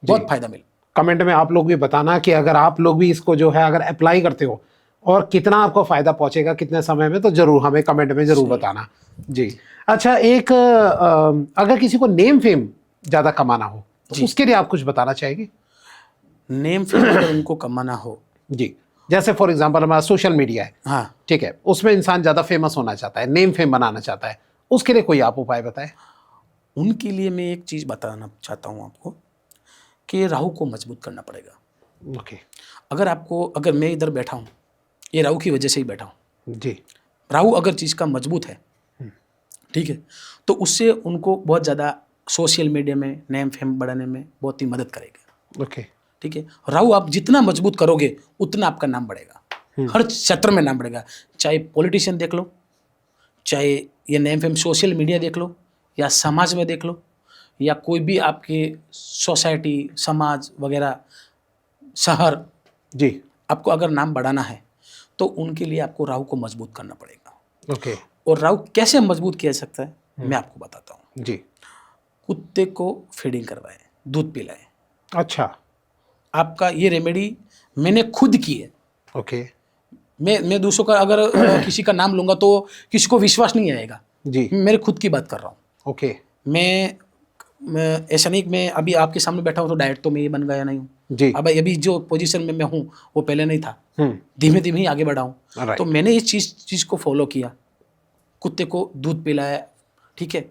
बहुत फायदा मिला। कमेंट में आप लोग भी बताना कि अगर आप लोग भी इसको जो है अगर अप्लाई करते हो और कितना आपको फायदा पहुंचेगा कितने समय में, तो जरूर हमें कमेंट में जरूर बताना। जी, अच्छा, एक अगर किसी को नेम फेम ज्यादा कमाना हो तो उसके लिए आप कुछ बताना चाहेंगे? नेम फेम अगर उनको कमाना हो, जी, जैसे फॉर एग्जांपल हमारा सोशल मीडिया है, हाँ, ठीक है, उसमें इंसान ज्यादा फेमस होना चाहता है, नेम फेम बनाना चाहता है, उसके लिए कोई आप उपाय बताएं। उनके लिए मैं एक चीज बताना चाहता हूँ आपको कि राहु को मजबूत करना पड़ेगा। ओके अगर मैं इधर बैठा हूँ, ये राहु की वजह से ही बैठा हूँ। जी, राहु अगर चीज़ का मजबूत है, ठीक है, तो उससे उनको बहुत ज़्यादा सोशल मीडिया में नेम फेम बढ़ाने में बहुत ही मदद करेगा। ओके ठीक है, राहु आप जितना मजबूत करोगे उतना आपका नाम बढ़ेगा, हर क्षेत्र में नाम बढ़ेगा। चाहे पॉलिटिशियन देख लो, चाहे ये नेम फेम सोशल मीडिया देख लो, या समाज में देख लो, या कोई भी आपकी सोसाइटी, समाज वगैरह, शहर, जी, आपको अगर नाम बढ़ाना है तो उनके लिए आपको राहु को मजबूत करना पड़ेगा। ओके और राहु कैसे मजबूत किया जा सकता है, मैं आपको बताता हूँ। जी, कुत्ते को फीडिंग करवाएं, दूध पिलाएं। अच्छा, आपका ये रेमेडी मैंने खुद की है। ओके मैं दूसरों का अगर किसी का नाम लूंगा तो किसी को विश्वास नहीं आएगा। जी, मेरे खुद की बात कर रहा हूँ। ओके मैं ऐसा नहीं कि मैं अभी आपके सामने बैठा हूँ तो डायरेक्ट तो मैं ये बन गया नहीं हूँ। जी, अब अभी जो पोजीशन में मैं हूँ वो पहले नहीं था, धीमे धीमे ही आगे बढ़ा हूँ। Right. तो मैंने इस चीज़ को फॉलो किया, कुत्ते को दूध पिलाया, ठीक है,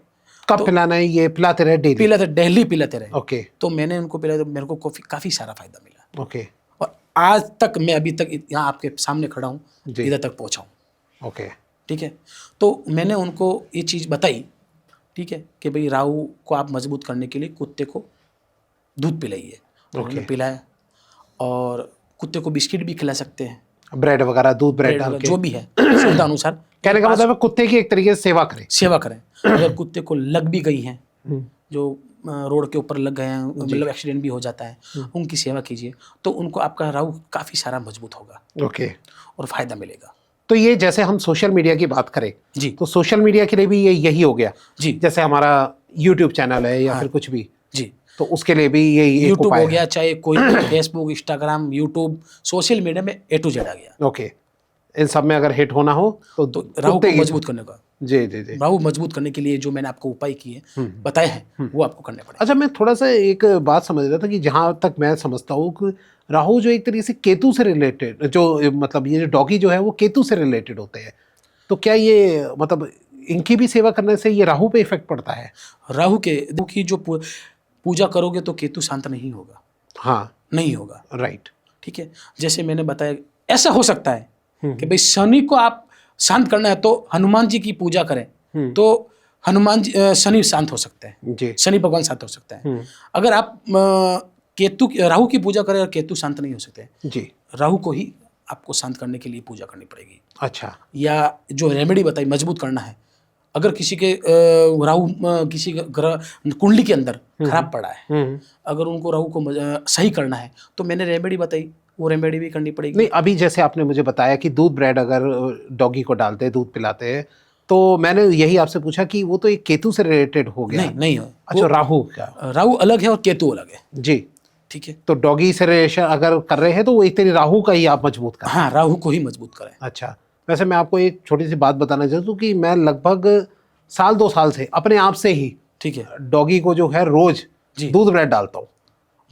कब पिलाना है? ये पिलाते रहे डेली? डेली पिलाते रहे। ओके तो मैंने उनको पिलाया तो मेरे को काफ़ी सारा फायदा मिला, ओके और आज तक मैं अभी तक यहाँ आपके सामने खड़ा हूँ, जी। इधर तक पहुँचा हूँ। ओके ठीक है, तो मैंने उनको ये चीज़ बताई, ठीक है, कि भाई राहु को आप मजबूत करने के लिए कुत्ते को दूध पिलाइए। उन्होंने पिलाया, और कुत्ते को बिस्किट भी खिला सकते हैं, ब्रेड वगैरह, दूध ब्रेड डाल के, जो भी है सुविधा अनुसार। कहने का मतलब है कुत्ते की एक तरीके से सेवा करें। सेवा करें। अगर कुत्ते को लग भी गई हैं, जो रोड के ऊपर लग गए हैं, मतलब एक्सीडेंट भी हो जाता है, उनकी सेवा कीजिए, तो उनको आपका राहु काफ़ी सारा मजबूत होगा ओके, और फायदा मिलेगा। तो ये जैसे हम सोशल मीडिया की बात करें जी तो सोशल मीडिया के लिए भी ये यही हो गया जी जैसे हमारा यूट्यूब चैनल है या फिर कुछ भी, जी, तो उसके लिए भी यही एक यूट्यूब उपाय हो है। गया, चाहे कोई Facebook, Instagram, YouTube, social media में A to Z आ गया। ओके, इन सब में अगर हिट होना हो तो राहु कुत्ते को की- मजबूत करने का, जी जी जी। राहु मजबूत करने के लिए जो मैंने आपको उपाय किए बताए हैं वो आपको करने पड़ेंगे। अच्छा, मैं थोड़ा सा एक बात समझ रहा था कि जहाँ तक मैं समझता हूँ कि राहु जो एक तरीके से केतु से रिलेटेड, जो मतलब ये डॉगी जो है वो केतु से रिलेटेड होते हैं, तो क्या ये मतलब इनकी भी सेवा करने से ये राहु पे इफेक्ट पड़ता है? राहु की जो पूजा करोगे तो केतु शांत नहीं होगा, हाँ, नहीं होगा। राइट, ठीक है, जैसे मैंने बताया, ऐसा हो सकता है कि भाई शनि को आप शांत करना है तो हनुमान जी की पूजा करें, तो हनुमान जी शनि शांत हो सकते हैं, जी शनि भगवान शांत हो सकते हैं। अगर आप राहु की पूजा करें और केतु शांत नहीं हो सकते, जी, राहु को ही आपको शांत करने के लिए पूजा करनी पड़ेगी। अच्छा, या जो रेमेडी बताई मजबूत करना है, अगर किसी के राहु किसी ग्रह कुंडली के अंदर खराब पड़ा है, अगर उनको राहु को सही करना है तो मैंने रेमेडी बताई, वो रेमेडी भी करनी पड़ेगी। नहीं, अभी जैसे आपने मुझे बताया कि दूध ब्रेड अगर डॉगी को डालते हैं, दूध पिलाते हैं, तो मैंने यही आपसे पूछा कि वो तो एक केतु से रिलेटेड हो गया। नहीं अच्छा, राहु का, राहु अलग है और केतु अलग है। जी, ठीक है, तो डॉगी से रिलेशन अगर कर रहे हैं तो वो एक तेरी राहु का ही आप मजबूत कर। हाँ, राहु को ही मजबूत करें। अच्छा, वैसे मैं आपको एक छोटी सी बात बताना चाहता हूँ कि मैं लगभग 1-2 साल से अपने आप से ही, ठीक है, डॉगी को जो है रोज दूध ब्रेड डालता हूँ।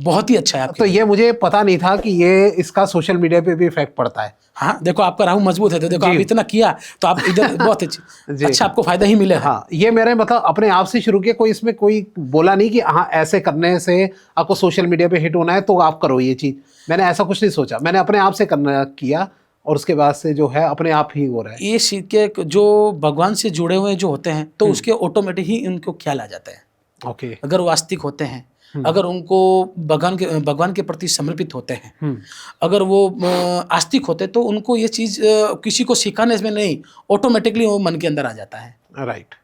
बहुत ही अच्छा है आपके तो ये मुझे पता नहीं था कि ये इसका सोशल मीडिया पे भी इफेक्ट पड़ता है। हाँ, देखो आपका राहु मजबूत है तो देखो आप इतना किया तो आप इधर बहुत अच्छा आपको फायदा ही मिलेगा। हाँ, ये मेरे मतलब अपने आप से शुरू किया, कोई इसमें कोई बोला नहीं कि हाँ ऐसे करने से आपको सोशल मीडिया पे हिट होना है तो आप करो ये चीज़, मैंने ऐसा कुछ नहीं सोचा, मैंने अपने आप से करना किया और उसके बाद से जो है अपने आप ही हो रहा है। ये सिक्के जो भगवान से जुड़े हुए जो होते हैं तो उसके ऑटोमेटिक ही उनको ख्याल आ जाता है। ओके। अगर वो आस्तिक होते हैं, अगर उनको भगवान के प्रति समर्पित होते हैं, अगर वो आस्तिक होते तो उनको ये चीज़ किसी को सिखाने में नहीं, ऑटोमेटिकली वो मन के अंदर आ जाता है। राइट।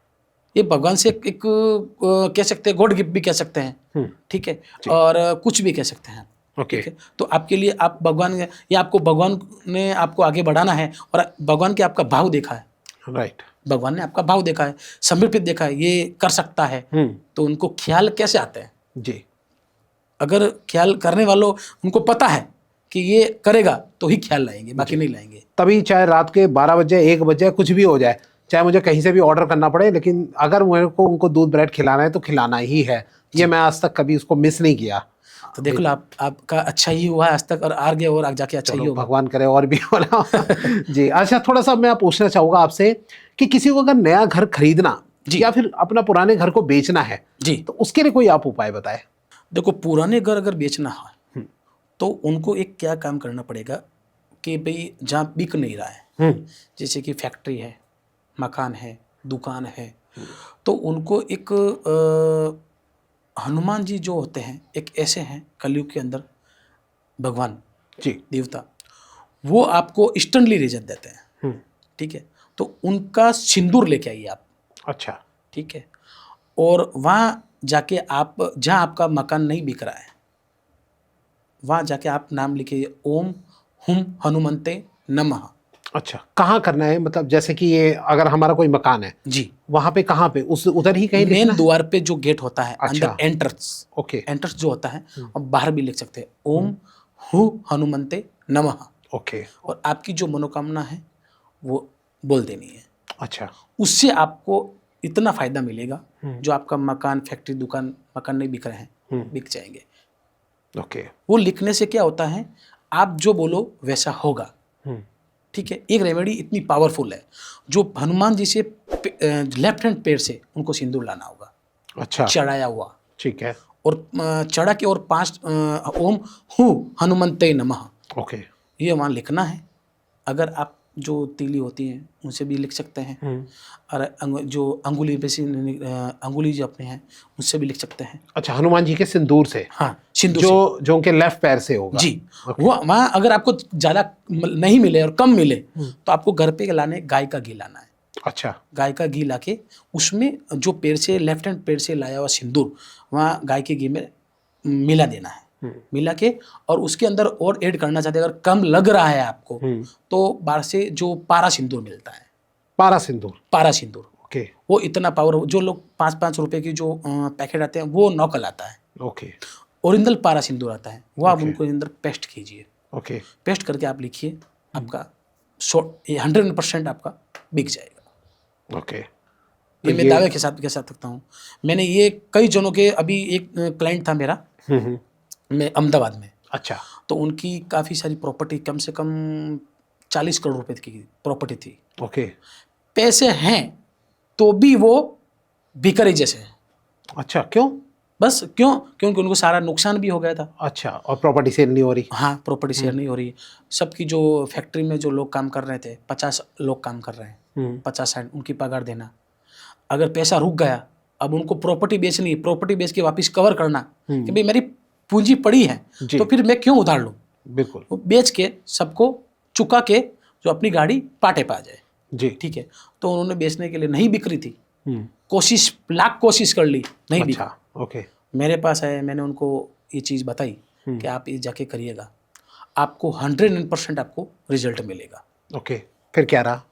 ये भगवान से एक कह सकते हैं, गॉड गिफ्ट भी कह सकते हैं, ठीक है, और कुछ भी कह सकते हैं। ओके। ठीक है, तो आपके लिए आप भगवान या आपको भगवान ने आपको आगे बढ़ाना है और भगवान के आपका भाव देखा है। राइट। भगवान ने आपका भाव देखा है, समर्पित देखा है, ये कर सकता है, तो उनको ख्याल कैसे आते हैं जी। अगर ख्याल करने वालों उनको पता है कि ये करेगा तो ही ख्याल लाएंगे, बाकी नहीं लाएंगे। तभी चाहे रात के 12 बजे 1 बजे कुछ भी हो जाए, चाहे मुझे कहीं से भी ऑर्डर करना पड़े, लेकिन अगर मेरे को उनको दूध ब्रेड खिलाना है तो खिलाना ही है। ये मैं आज तक कभी उसको मिस नहीं किया। तो देख लो, आपका अच्छा ही हुआ है आज तक, और आगे और आगे जाके अच्छा ही होगा। भगवान करे और भी होना। जी। अच्छा, थोड़ा सा मैं पूछना चाहूँगा आपसे कि किसी को अगर नया घर खरीदना या फिर अपना पुराने घर को बेचना है जी, तो उसके लिए कोई आप उपाय बताएं। देखो, पुराने घर अगर बेचना है तो उनको एक क्या काम करना पड़ेगा कि भाई जहाँ बिक नहीं रहा है, जैसे कि फैक्ट्री है, मकान है, दुकान है, तो उनको एक हनुमान जी जो होते हैं, एक ऐसे हैं कलयुग के अंदर भगवान जी। देवता, वो आपको इंस्टेंटली रिजल्ट देते हैं। ठीक है, तो उनका सिंदूर लेके आइए आप। अच्छा। ठीक है, और वहाँ जाके आप, जहाँ आपका मकान नहीं बिक रहा है, वहाँ जाके आप नाम लिखिए, ओम हुम हनुमंते नमः। अच्छा, कहाँ करना है? मतलब जैसे कि ये अगर हमारा कोई मकान है जी, वहाँ पे कहाँ पे, उस उधर ही कहीं लिखना मेन है? द्वार पे जो गेट होता है, अच्छा। अंदर एंट्रेंस, ओके। एंट्रेंस जो होता है, और बाहर भी लिख सकते हैं ओम हु हनुमंते नमः, ओके। और आपकी जो मनोकामना है वो बोल देनी है। अच्छा। उससे आपको इतना फायदा मिलेगा, जो आपका मकान, फैक्ट्री, दुकान, मकान नहीं बिक रहे हैं, बिक जाएंगे। ओके। वो लिखने से क्या होता है, आप जो बोलो वैसा होगा। ठीक है, एक रेमेडी इतनी पावरफुल है, जो हनुमान जी से लेफ्ट हैंड पैर से उनको सिंदूर लाना होगा। अच्छा। चढ़ाया हुआ, ठीक है। और चढ़ा के, और 5 ओम हु हनुमंते नमः, ओके। ये वहाँ लिखना है। अगर आप जो तीली होती हैं उनसे भी लिख सकते हैं, और जो अंगुली पे से अंगुली जो अपने हैं उनसे भी लिख सकते हैं। अच्छा, हनुमान जी के सिंदूर से? हाँ, सिंदूर जो उनके लेफ्ट पैर से होगा। जी। वो वहाँ अगर आपको ज़्यादा नहीं मिले और कम मिले तो आपको घर पे लाने गाय का घी लाना है। अच्छा। गाय का घी लाके उसमें जो पैर से, लेफ्ट हैंड पैर से लाया हुआ सिंदूर वहाँ गाय के घी में मिला देना है, मिला के, और उसके अंदर और ऐड करना चाहते हैं, अगर कम लग रहा है आपको तो बाहर से जो पारा सिंदूर मिलता है, पारा सिंदूर। पारा सिंदूर, ओके। वो इतना पावर, जो लोग 5-5 रुपए की जो पैकेट आते हैं वो नॉकल आता है। ओके। ओरिजिनल पारा सिंदूर आता है, वो आप उनको अंदर पेस्ट कीजिए। ओके। पेस्ट करके आप लिखिए, आपका 100% आपका बिक जाएगा। ओके। ये मैं दावे के साथ कह सकता हूँ। मैंने ये कई जनों के, अभी एक क्लाइंट था मेरा, मैं अहमदाबाद में। अच्छा। तो उनकी काफ़ी सारी प्रॉपर्टी, कम से कम 40 करोड़ रुपए की प्रॉपर्टी थी। ओके। पैसे हैं तो भी वो भिखारी जैसे हैं। अच्छा, क्यों? बस क्यों? क्योंकि उनको सारा नुकसान भी हो गया था। अच्छा, और प्रॉपर्टी सेल नहीं हो रही? हाँ, प्रॉपर्टी शेयर नहीं हो रही। सबकी जो फैक्ट्री में जो लोग काम कर रहे थे, 50 लोग काम कर रहे हैं, 50-60 उनकी पगार देना। अगर पैसा रुक गया, अब उनको प्रॉपर्टी बेचनी है, प्रॉपर्टी बेच के वापस कवर करना कि भाई मेरी पूंजी पड़ी है तो फिर मैं क्यों उधार लूँ। बिल्कुल। वो बेच के सबको चुका के जो अपनी गाड़ी पाटे पा जाए। जी। ठीक है, तो उन्होंने बेचने के लिए नहीं बिक रही थी, कोशिश, लाख कोशिश कर ली, नहीं बिका। अच्छा। ओके। मेरे पास आए, मैंने उनको ये चीज़ बताई कि आप ये जाके करिएगा, आपको 100% आपको रिजल्ट मिलेगा। ओके। फिर क्या रहा?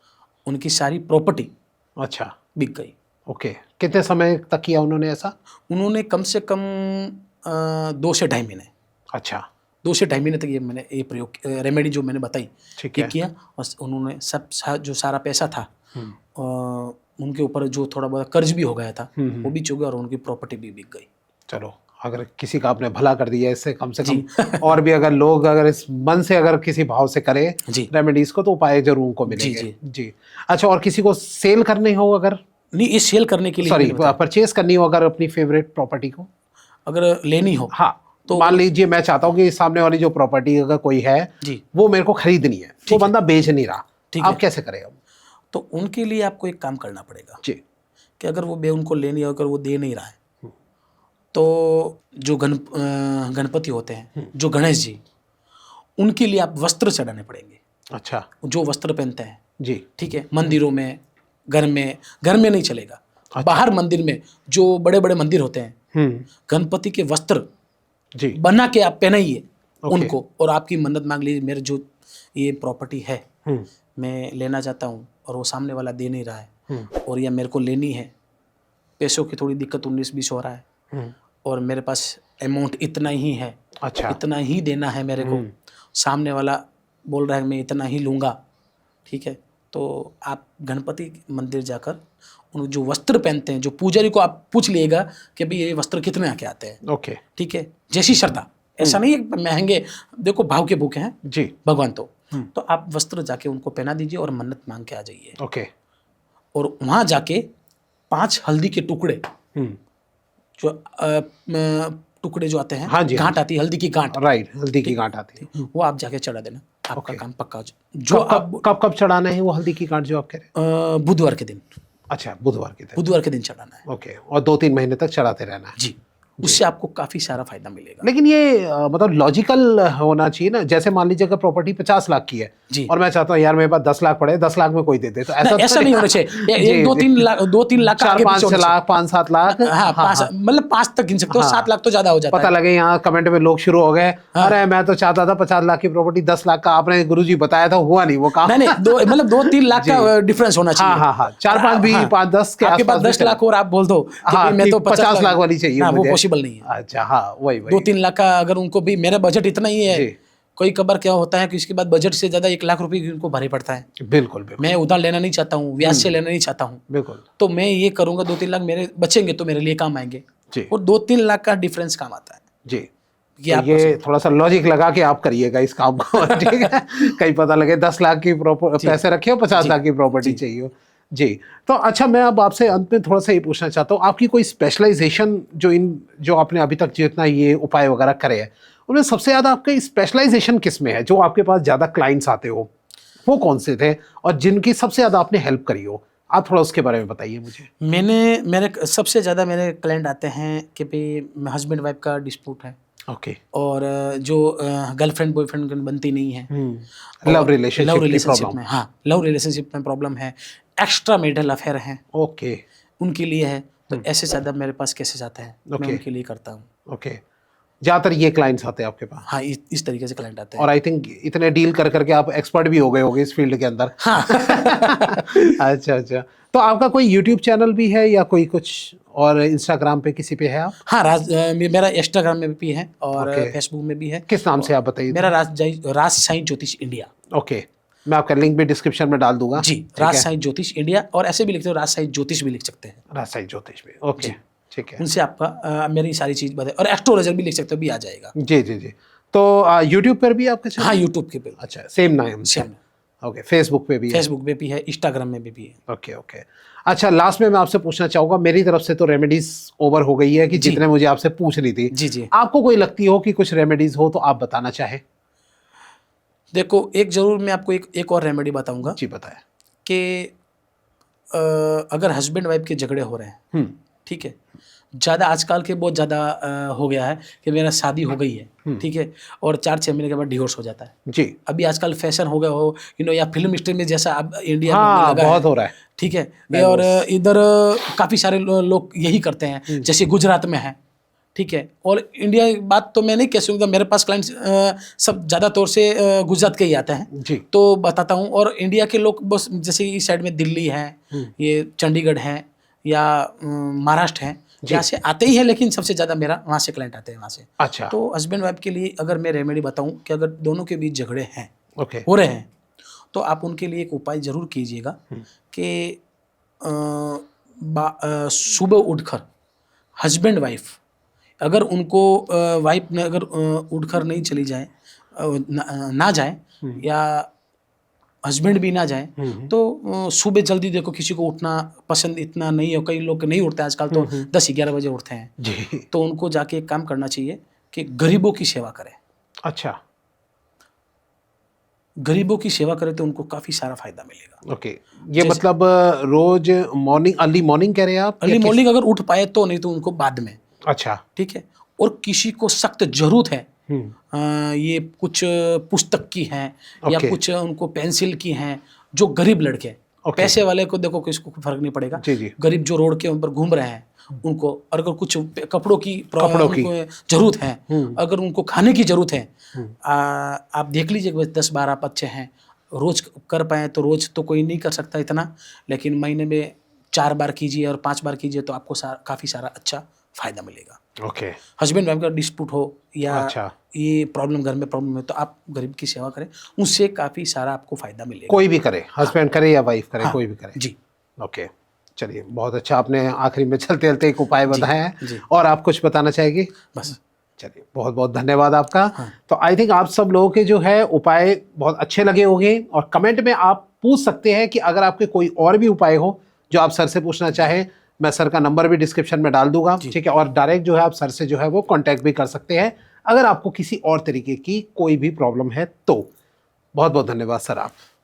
उनकी सारी प्रॉपर्टी अच्छा, बिक गई। ओके। कितने समय तक किया उन्होंने ऐसा? उन्होंने कम से कम 2 से 2.5 महीने, अच्छा, 2 से 2.5 महीने तक ये मैंने ये प्रयोग, रेमेडी जो मैंने बताई, ठीक ये है। किया, और उन्होंने सब जो सारा पैसा था उनके ऊपर, जो थोड़ा बहुत कर्ज भी हो गया था, वो भी चुका, और उनकी प्रॉपर्टी भी बिक गई। चलो, अगर किसी का आपने भला कर दिया इससे, कम से कम और भी अगर लोग अगर इस मन से अगर किसी भाव से करें रेमेडीज को, तो उपाय जरूर उनको मिलेंगे। जी। अच्छा, और किसी को सेल करने हो अगर? नहीं, ये सेल करने के लिए, सॉरी, परचेज करनी हो अगर अपनी फेवरेट प्रॉपर्टी को, अगर लेनी हो, हाँ, तो मान लीजिए मैं चाहता हूँ कि सामने वाली जो प्रॉपर्टी अगर कोई है जी, वो मेरे को खरीदनी है, वो बंदा बेच नहीं रहा, ठीक आप है। कैसे करेगा? तो उनके लिए आपको एक काम करना पड़ेगा जी। कि अगर वो उनको लेनी है, अगर वो दे नहीं रहा है, तो जो गणपति होते हैं, जो गणेश जी, उनके लिए आप वस्त्र चढ़ाने पड़ेंगे। अच्छा। जो वस्त्र पहनते हैं, जी। ठीक है, मंदिरों में, घर में नहीं चलेगा। अच्छा। बाहर मंदिर में, जो बड़े बड़े मंदिर होते हैं, गणपति के वस्त्र जी। बना के आप पहनाइए ओके। उनको, और आपकी मन्नत मांग लीजिए, मेरे जो ये प्रॉपर्टी है हम्म। मैं लेना चाहता हूँ और वो सामने वाला दे नहीं रहा है, हम्म। और या मेरे को लेनी है, पैसों की थोड़ी दिक्कत 19-20 हो रहा है, और मेरे पास अमाउंट इतना ही है, अच्छा। इतना ही देना है मेरे को, सामने वाला बोल रहा है मैं इतना ही लूँगा, ठीक है, तो आप गणपति मंदिर जाकर उन जो वस्त्र पहनते हैं, जो पुजारी को आप पूछ लिएगा कि भाई ये वस्त्र कितने आके आते हैं, ओके। ठीक है, जैसी श्रद्धा, ऐसा नहीं है महंगे, देखो भाव के भूखे हैं जी। भगवान, तो आप वस्त्र जाके उनको पहना दीजिए और मन्नत मांग के आ जाइए। ओके। और वहाँ जाके 5 हल्दी के टुकड़े, जो टुकड़े जो आते हैं, हाँ जी, गांठ आती है, हल्दी की गांठ, राइट, हल्दी की गांठ आती है। वो आप जाके चढ़ा देना, आपका ओके। काम पक्का हो जाए। जो आप कब कब चढ़ाना है वो हल्दी की गांठ जो आप कह रहे हैं? बुधवार के दिन, अच्छा, बुधवार के दिन। बुधवार के दिन चढ़ाना है। ओके, और 2-3 महीने तक चढ़ाते रहना है। जी, उससे आपको काफ़ी सारा फायदा मिलेगा। लेकिन ये मतलब लॉजिकल होना चाहिए ना, जैसे मान लीजिए अगर प्रॉपर्टी 50 लाख की है जी, और मैं चाहता हूँ यार मेरे पास 10 लाख पड़े, 10 लाख में कोई दे दे, तो ऐसा ऐसा नहीं होना चाहिए। जी, 2-3 लाख, 2-3 लाख का आगे पीछे 4-5 होना चाहिए। लाख, 5-7 लाख। हाँ, मतलब 5 तक गिन सकते हो, 7 लाख तो ज्यादा हो जाता पता है। लगे यहाँ कमेंट में लोग शुरू हो गए, अरे मैं तो चाहता था 50 लाख की प्रॉपर्टी, 10 लाख का आपने गुरुजी बताया था, हुआ नहीं वो काम। नहीं, मतलब 2-3 लाख का डिफरेंस होना चाहिए। हाँ, 4-5 भी, 5-10 के आपके पास आसपास 10 लाख और आप बोल दो कि हाँ, मैं तो 50 लाख वाली चाहिए वो मुझे। पॉसिबल नहीं है। अच्छा, हाँ, वही 2-3 लाख का अगर उनको भी, मेरा बजट इतना ही है, जी। कोई कबार क्या होता है कि इसके बाद बजट से ज्यादा 1 लाख रुपए उनको भरे पड़ता है। बिल्कुल बिल्कुल मैं उधार लेना नहीं चाहता हूँ, ब्याज से लेना नहीं चाहता हूँ, बिल्कुल। तो मैं ये करूंगा, 2-3 लाख मेरे बचेंगे तो मेरे लिए काम आएंगे, जी और 2-3 लाख का डिफरेंस काम आता है। जी। ये तो आप ये थोड़ा सा लॉजिक लगा के आप करिएगा इस काम को, ठीक है? कहीं पता लगे 10 लाख की पैसे रखे हो, 50 लाख की प्रॉपर्टी चाहिए हो। जी। तो अच्छा, मैं अब आपसे अंत में थोड़ा सा ये पूछना चाहता हूँ, आपकी कोई स्पेशलाइजेशन जो आपने अभी तक जितना ये उपाय वगैरह करे हैं, उनमें सबसे ज़्यादा आपके स्पेशलाइजेशन किस में है? जो आपके पास ज़्यादा क्लाइंट्स आते हो वो कौन से थे, और जिनकी सबसे ज़्यादा आपने हेल्प करी हो, आप थोड़ा उसके बारे में बताइए मुझे। मेरे सबसे ज़्यादा मेरे क्लाइंट आते हैं कि भाई हस्बैंड वाइफ का डिस्प्यूट है, ओके। और जो गर्लफ्रेंड बॉयफ्रेंड बनती नहीं है, लव रिलेशनशिप में, हाँ, लव रिलेशनशिप में प्रॉब्लम है, एक्स्ट्रा मैरिटल अफेयर है, ओके उनके लिए है, तो ऐसे ज़्यादा मेरे पास केसेस आता है, मैं उनके लिए करता हूँ। ओके, ज़्यादातर ये क्लाइंट्स आते हैं आपके पास? हाँ, इस तरीके से क्लाइंट आते हैं। और आई थिंक इतने डील कर करके आप एक्सपर्ट भी हो गए होगे इस फील्ड के अंदर। हाँ। अच्छा, तो आपका कोई यूट्यूब चैनल भी है या कोई कुछ, और इंस्टाग्राम पे किसी पे है आप? हाँ, मेरा इंस्टाग्राम में भी है और फेसबुक में भी है। किस नाम से आप बताइए? मेरा राज साई ज्योतिष इंडिया। ओके, मैं आपका लिंक भी डिस्क्रिप्शन में डाल दूंगा। जी, राज साई ज्योतिष इंडिया, और ऐसे भी लिखते हो राज साई ज्योतिष भी लिख सकते हैं। राज साई ज्योतिष भी, ओके, ठीक है। उनसे आपका मेरी सारी चीज़ बताए, और एस्ट्रोलॉजर भी लिख सकते हो, भी आ जाएगा। जी जी जी। तो यूट्यूब पर भी आपके चैनल? हाँ, यूट्यूब के पे। अच्छा, सेम नाम? सेम। ओके, फेसबुक पे भी है? फेसबुक पे भी है, इंस्टाग्राम में भी है। Okay okay. अच्छा, लास्ट में मैं आपसे पूछना चाहूँगा, मेरी तरफ से तो रेमेडीज ओवर हो गई है कि जितने मुझे आपसे पूछ रही थी। जी जी। आपको कोई लगती हो कि कुछ रेमेडीज हो तो आप बताना चाहें? देखो, एक जरूर मैं आपको एक और रेमेडी बताऊंगा। जी, बताएं। कि अगर हस्बैंड वाइफ के झगड़े हो रहे हैं, ठीक है, ज़्यादा आजकल के बहुत ज़्यादा हो गया है कि मेरा शादी हो गई है, ठीक है, और 4-6 महीने के बाद डिवोर्स हो जाता है। जी। अभी आजकल फैशन हो गया हो, या फिल्म इंडस्ट्री में जैसा अब इंडिया में हाँ, लगा बहुत है, हो रहा है, ठीक है, और इधर काफ़ी सारे लोग यही करते हैं, जैसे गुजरात में है, ठीक है, और इंडिया की बात तो मैं नहीं कह सकता, मेरे पास क्लाइंट्स सब ज़्यादा तौर से गुजरात के ही आते हैं जी। तो बताता हूँ। और इंडिया के लोग बस जैसे इस साइड में दिल्ली है, ये चंडीगढ़ है, या महाराष्ट्र है, यहाँ से आते ही है, लेकिन सबसे ज़्यादा मेरा वहाँ से क्लाइंट आते हैं, वहाँ से। अच्छा। तो हस्बैंड वाइफ के लिए अगर मैं रेमेडी बताऊँ कि अगर दोनों के बीच झगड़े हैं, ओके, हो रहे हैं, तो आप उनके लिए एक उपाय जरूर कीजिएगा कि सुबह उठकर हस्बैंड वाइफ, अगर उनको वाइफ ने अगर उठकर नहीं चली जाए, ना जाए, या हस्बैंड भी ना जाए, तो सुबह जल्दी, देखो किसी को उठना पसंद इतना नहीं है, कई लोग नहीं उठते आजकल, तो 10-11 बजे उठते हैं, जी। तो उनको जाके एक काम करना चाहिए कि गरीबों की सेवा करें। अच्छा, गरीबों की सेवा करें तो उनको काफ़ी सारा फायदा मिलेगा। ओके। ये मतलब रोज मॉर्निंग, अर्ली मॉर्निंग कह रहे हैं आप? अर्ली मॉर्निंग अगर उठ पाए तो, नहीं तो उनको बाद में। अच्छा। ठीक है। और किसी को सख्त जरूरत है, ये कुछ पुस्तक की हैं या ओके। कुछ उनको पेंसिल की हैं, जो गरीब लड़के, पैसे वाले को देखो किसको फर्क नहीं पड़ेगा। जी जी। गरीब जो रोड के ऊपर घूम रहे हैं उनको, और अगर कुछ कपड़ों की की जरूरत है, अगर उनको खाने की जरूरत है, आप देख लीजिए 10-12 बच्चे हैं, रोज कर पाए तो, रोज तो कोई नहीं कर सकता इतना, लेकिन महीने में 4 बार कीजिए और 5 बार कीजिए तो आपको काफ़ी सारा अच्छा फायदा मिलेगा। ओके। हस्बैंड वाइफ का डिस्प्यूट हो या अच्छा। ये प्रॉब्लम, घर में प्रॉब्लम है, तो आप गरीब की सेवा करें, उससे काफ़ी सारा आपको फायदा मिलेगा। कोई भी करे, हस्बैंड करे या वाइफ करे, कोई भी करे। जी। ओके, चलिए, बहुत अच्छा। आपने आखिरी में चलते चलते एक उपाय बताया है। जी। और आप कुछ बताना चाहेंगे? बस। चलिए, बहुत बहुत धन्यवाद आपका। तो आई थिंक आप सब लोगों के जो है उपाय बहुत अच्छे लगे होंगे, और कमेंट में आप पूछ सकते हैं कि अगर आपके कोई और भी उपाय हो जो आप सर से पूछना चाहें, मैं सर का नंबर भी डिस्क्रिप्शन में डाल दूंगा, ठीक है। और डायरेक्ट जो है आप सर से जो है वो कांटेक्ट भी कर सकते हैं अगर आपको किसी और तरीके की कोई भी प्रॉब्लम है तो। बहुत बहुत धन्यवाद सर आप।